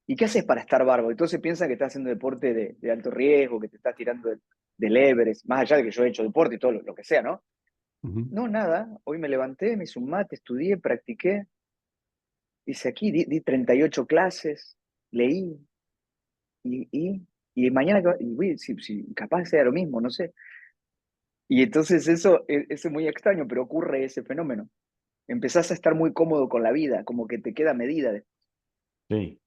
¿Y qué haces para estar bárbaro? Entonces piensan que estás haciendo deporte de alto riesgo, que te estás tirando del Everest, más allá de que yo he hecho deporte y todo lo que sea, ¿no?
Ujú.
No, nada. Hoy me levanté, me hice un mate, estudié, practiqué, hice aquí, di 38 clases, leí, y, y, y mañana, si capaz sea lo mismo, no sé. Y entonces eso es muy extraño, pero ocurre ese fenómeno. Empezás a estar muy cómodo con la vida, como que te queda medida.
Sí,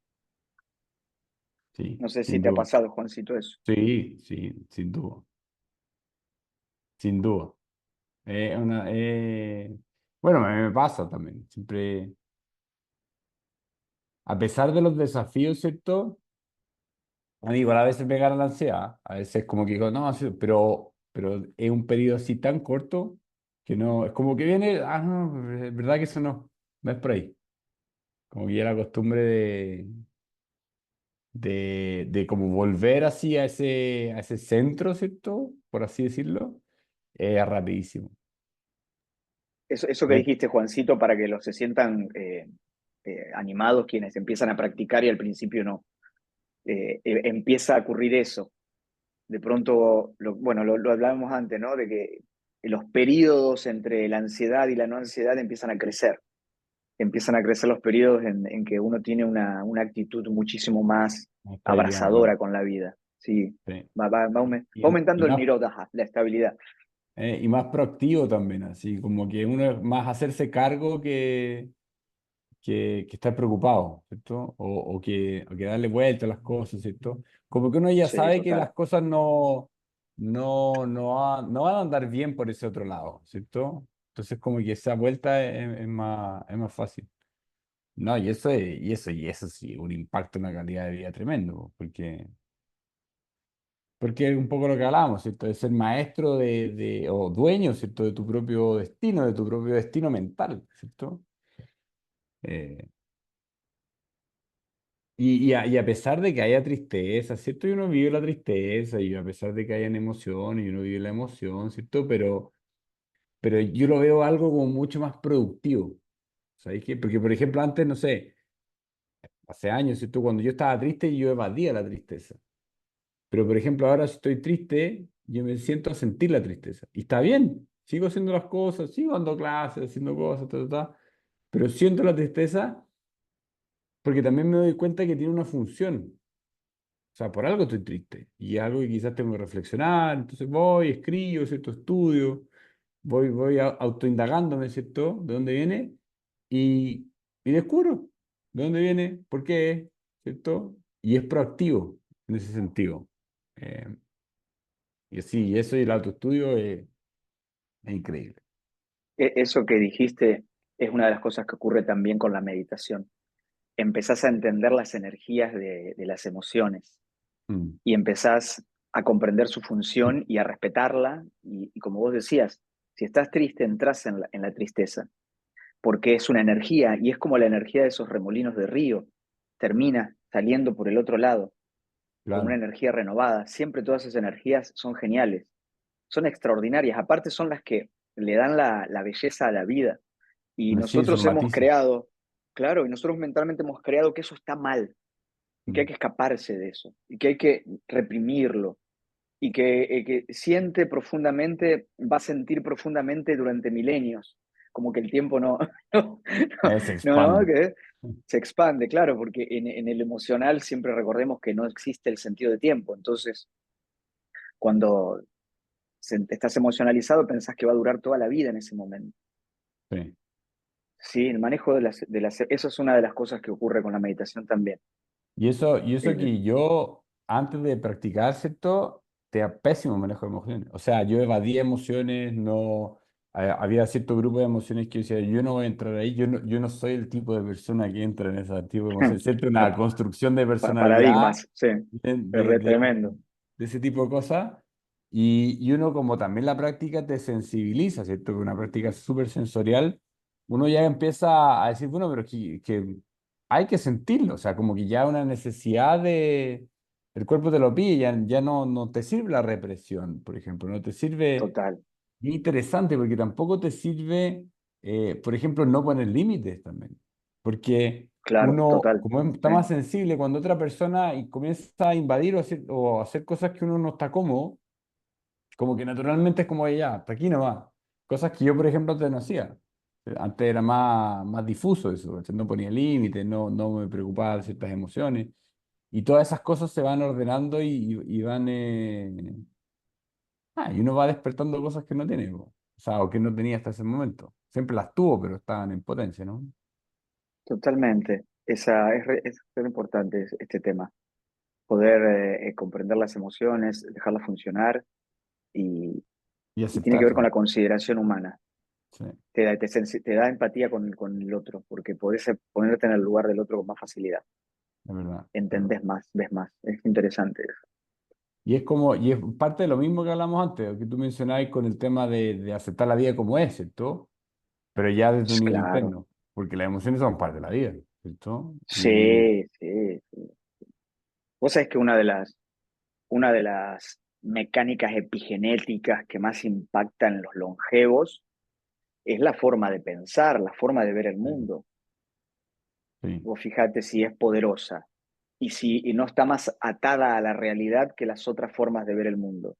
sí,
No sé si
sin
te ha
duda.
pasado, Juancito, eso.
Sí, sí, sin duda. Sin duda. Bueno, me pasa también. Siempre, a pesar de los desafíos, ¿cierto? A mí igual a veces me gana la ansiedad. A veces como que digo, no, sí, pero pero es un periodo así tan corto que no, es como que viene, no, es verdad que eso no es por ahí. Como que ya la costumbre de como volver así a ese centro, ¿cierto? Por así decirlo, es rapidísimo.
Eso que
Me-
dijiste, Juancito, para que los se sientan animados quienes empiezan a practicar y al principio no. Empieza a ocurrir eso. De pronto, bueno, lo hablábamos antes, ¿no? De que los periodos entre la ansiedad y la no ansiedad empiezan a crecer. Empiezan a crecer los periodos en que uno tiene una actitud muchísimo más
me estabilidad, claro.
abrazadora con la vida. Sí,
Sí.
va
Y
aumentando el
más,
nirodha, la estabilidad.
y más proactivo también, así como que uno es más hacerse cargo que estar preocupado, ¿cierto? O que darle vuelta a las cosas, ¿cierto? Como que uno ya
Sí,
sabe que
total.
las cosas no van a andar bien por ese otro lado, ¿cierto? Entonces como que esa vuelta es más fácil. No, y eso sí, un impacto en la calidad de vida tremendo, porque es un poco lo que hablábamos, ¿cierto? De ser maestro o dueño, ¿cierto? De tu propio destino mental, ¿cierto? Eh, y a pesar de que haya tristeza, ¿cierto? Y uno vive la tristeza, y a pesar de que hayan emociones, y uno vive la emoción, ¿cierto? Pero yo lo veo algo como mucho más productivo, ¿sabes qué? Porque, por ejemplo, antes, no sé, hace años, ¿cierto? Cuando yo estaba triste, yo evadía la tristeza. Pero, por ejemplo, ahora si estoy triste, yo me siento a sentir la tristeza. Y está bien, sigo haciendo las cosas, sigo dando clases, haciendo cosas, pero siento la tristeza porque también me doy cuenta que tiene una función. O sea, por algo estoy triste y es algo que quizás tengo que reflexionar, entonces voy, escribo, ¿cierto? Estudio, voy autoindagándome, ¿cierto? ¿De dónde viene? Y, y descubro de dónde viene, por qué, ¿cierto? Y es proactivo en ese sentido. Eh, y sí, eso y el autoestudio es increíble.
Eso que dijiste es una de las cosas que ocurre también con la meditación. Empezás a entender las energías de las emociones
Mm,
y empezás a comprender su función y a respetarla. Y como vos decías, si estás triste, entras en la tristeza, porque es una energía y es como la energía de esos remolinos de río. Termina saliendo por el otro lado con una
claro,
energía renovada. Siempre todas esas energías son geniales, son extraordinarias. Aparte son las que le dan la belleza a la vida. Y
sí, esos
nosotros hemos
matices.
creado, claro, y nosotros mentalmente hemos creado que eso está mal y que hay
Mm,
que escaparse de eso y que hay que reprimirlo y que siente profundamente, va a sentir profundamente durante milenios, como que el tiempo no, no,
Se
no,
expande.
que se expande, claro, porque en el emocional siempre recordemos que no existe el sentido de tiempo, entonces cuando estás emocionalizado pensás que va a durar toda la vida en ese momento.
Sí.
Sí, el manejo eso es una de las cosas que ocurre con la meditación también.
Y eso
El-
que yo, antes de practicar, ¿cierto? Tenía pésimo manejo de emociones. O sea, yo evadía emociones, no... Había cierto grupo de emociones que yo decía, yo no voy a entrar ahí, yo no soy el tipo de persona que entra en ese tipo de emociones. Siento una construcción de personalidad
Paradigmas, sí,
de,
es
de,
re
de-
tremendo.
de ese tipo de cosas. Y uno, como también la práctica te sensibiliza, ¿cierto? Que una práctica súper sensorial, uno ya empieza a decir, bueno, pero que hay que sentirlo, o sea, como que ya una necesidad el cuerpo te lo pide, ya no te sirve la represión, por ejemplo, no te sirve,
Total,
y es interesante porque tampoco te sirve, por ejemplo, no poner límites también, porque
claro,
uno,
total.
como está
Sí,
más sensible, cuando otra persona y comienza a invadir o a hacer cosas que uno no está cómodo, como que naturalmente es como ya, hasta aquí nomás. Cosas que yo, por ejemplo, antes no hacía. Antes era más difuso eso, ¿cachai? No ponía límites, no me preocupaba de ciertas emociones. Y todas esas cosas se van ordenando y van... y uno va despertando cosas que no tiene, po. O sea, o que no tenía hasta ese momento. Siempre las tuvo, pero estaban en potencia, ¿no?
totalmente. Es re importante este tema. Poder comprender las emociones, dejarlas funcionar y,
Y
y tiene que ver con
aceptarse.
la consideración humana.
Sí,
Te da empatía con el otro, porque podés ponerte en el lugar del otro con más facilidad.
es verdad. Es verdad.
Entendés más, ves más. Es interesante eso.
Y es como, y es parte de lo mismo que hablamos antes, que tú mencionabas con el tema de aceptar la vida como es, ¿cierto? Pero ya desde un nivel
Claro,
interno, porque las emociones son parte de la vida, ¿cierto? Y
sí, sí, sí. Vos sabés que una de las mecánicas epigenéticas que más impactan en los longevos es la forma de pensar, la forma de ver el
sí,
mundo.
sí,
Vos fíjate si es poderosa y no está más atada a la realidad que las otras formas de ver el mundo.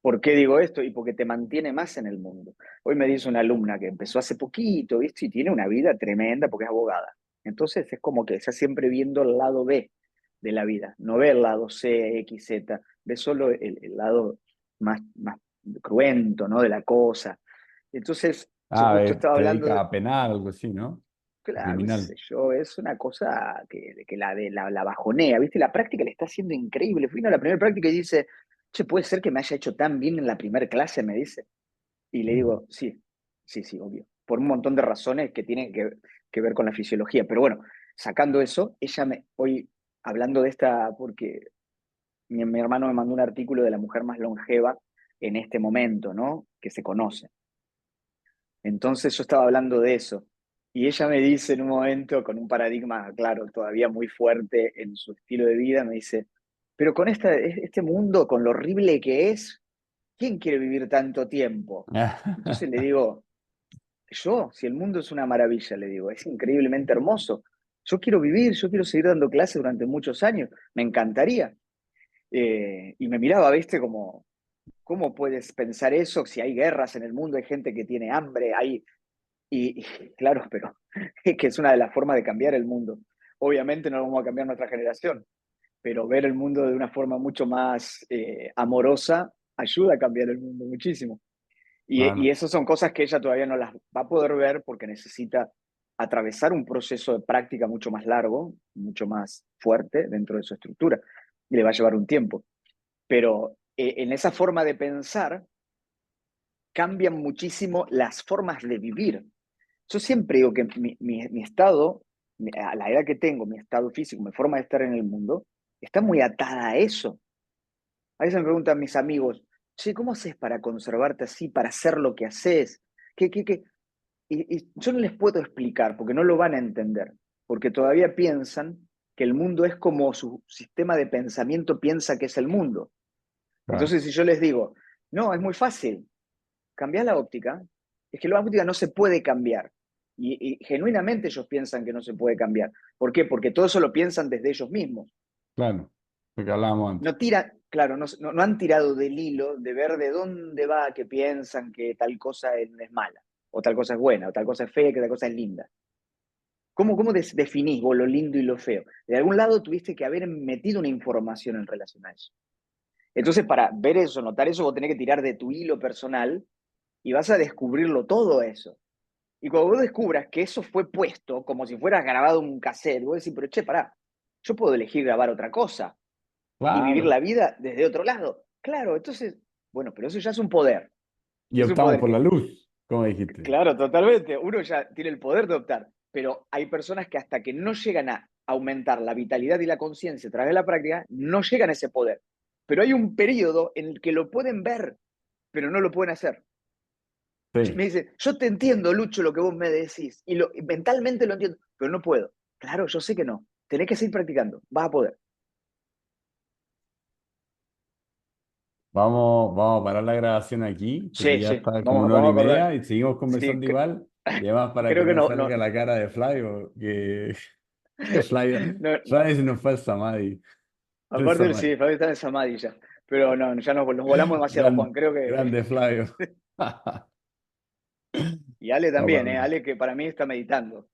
¿Por qué digo esto? Y porque te mantiene más en el mundo. Hoy me dice una alumna que empezó hace poquito, ¿viste? Y tiene una vida tremenda porque es abogada. Entonces es como que está siempre viendo el lado B de la vida. No ve el lado C, X, Z. Ve solo el lado más cruento, ¿no? De la cosa. Entonces, yo
ah,
justo estaba
te
hablando
dedicas
de,
a penal, algo así, ¿no?
claro, qué sé
Criminal.
yo, es una cosa que la bajonea, ¿viste? La práctica le está haciendo increíble. Fui a la primera práctica y dice, che, puede ser que me haya hecho tan bien en la primera clase, me dice. Y le
Mm.
digo, sí, sí, sí, obvio. Por un montón de razones que tienen que ver con la fisiología. Pero bueno, sacando eso, hoy, hablando de esta, porque mi hermano me mandó un artículo de la mujer más longeva en este momento, ¿no? Que se conoce. Entonces yo estaba hablando de eso. Y ella me dice en un momento, con un paradigma, claro, todavía muy fuerte en su estilo de vida, me dice, pero con este mundo, con lo horrible que es, ¿quién quiere vivir tanto tiempo? Entonces le digo, yo, si el mundo es una maravilla, le digo, es increíblemente hermoso. Yo quiero vivir, yo quiero seguir dando clases durante muchos años, me encantaría. Y me miraba, viste, como, ¿cómo puedes pensar eso si hay guerras en el mundo, hay gente que tiene hambre, claro, pero es que es una de las formas de cambiar el mundo. Obviamente no lo vamos a cambiar nuestra generación, pero ver el mundo de una forma mucho más amorosa ayuda a cambiar el mundo muchísimo. Y
Claro,
esas son cosas que ella todavía no las va a poder ver porque necesita atravesar un proceso de práctica mucho más largo, mucho más fuerte dentro de su estructura, y le va a llevar un tiempo. Pero en esa forma de pensar cambian muchísimo las formas de vivir. Yo siempre digo que mi estado, a la edad que tengo, mi estado físico, mi forma de estar en el mundo, está muy atada a eso. A veces me preguntan mis amigos, che, ¿cómo haces para conservarte así, para hacer lo que haces? ¿Qué? Y yo no les puedo explicar porque no lo van a entender, porque todavía piensan que el mundo es como su sistema de pensamiento piensa que es el mundo.
claro.
Entonces, si yo les digo, no, es muy fácil, cambiar la óptica, es que la óptica no se puede cambiar. Y genuinamente ellos piensan que no se puede cambiar. ¿Por qué? Porque todo eso lo piensan desde ellos mismos.
Claro, lo que hablábamos antes.
No tiran, claro, no han tirado del hilo de ver de dónde va que piensan que tal cosa es mala, o tal cosa es buena, o tal cosa es fea, que tal cosa es linda. ¿Cómo definís vos lo lindo y lo feo? De algún lado tuviste que haber metido una información en relación a eso. Entonces, para ver eso, notar eso, vos tenés que tirar de tu hilo personal y vas a descubrirlo todo eso. Y cuando vos descubras que eso fue puesto como si fueras grabado un cassette, vos decís, pero che, pará, yo puedo elegir grabar otra cosa y vivir
Claro.
la vida desde otro lado. Claro, entonces, bueno, pero eso ya es un poder.
Y
Es un
optamos
poder
por la
que,
luz, como dijiste.
claro, totalmente, uno ya tiene el poder de optar, pero hay personas que hasta que no llegan a aumentar la vitalidad y la conciencia a través de la práctica, no llegan a ese poder. Pero hay un periodo en el que lo pueden ver, pero no lo pueden hacer. Me
Sí,
dice, yo te entiendo, Lucho, lo que vos me decís, y mentalmente lo entiendo, pero no puedo. Claro, yo sé que no. Tenés que seguir practicando, vas a poder.
vamos a parar la grabación aquí, porque
Sí,
ya
sí,
está como
vamos,
una hora
vamos a
y
acordar.
media y seguimos
Sí,
conversando igual. Y además para que
creo que
no
no,
salga la cara de Flavio, que Flavio,
no,
Flavio se nos fue el Samadhi. El
aparte,
Samadhi.
sí, Fabi está en Samadhi ya. Pero no, ya nos volamos demasiado, Juan. Creo que.
Grande Flavio.
Y Ale
Vamos
también,
para
Ale que para mí está meditando.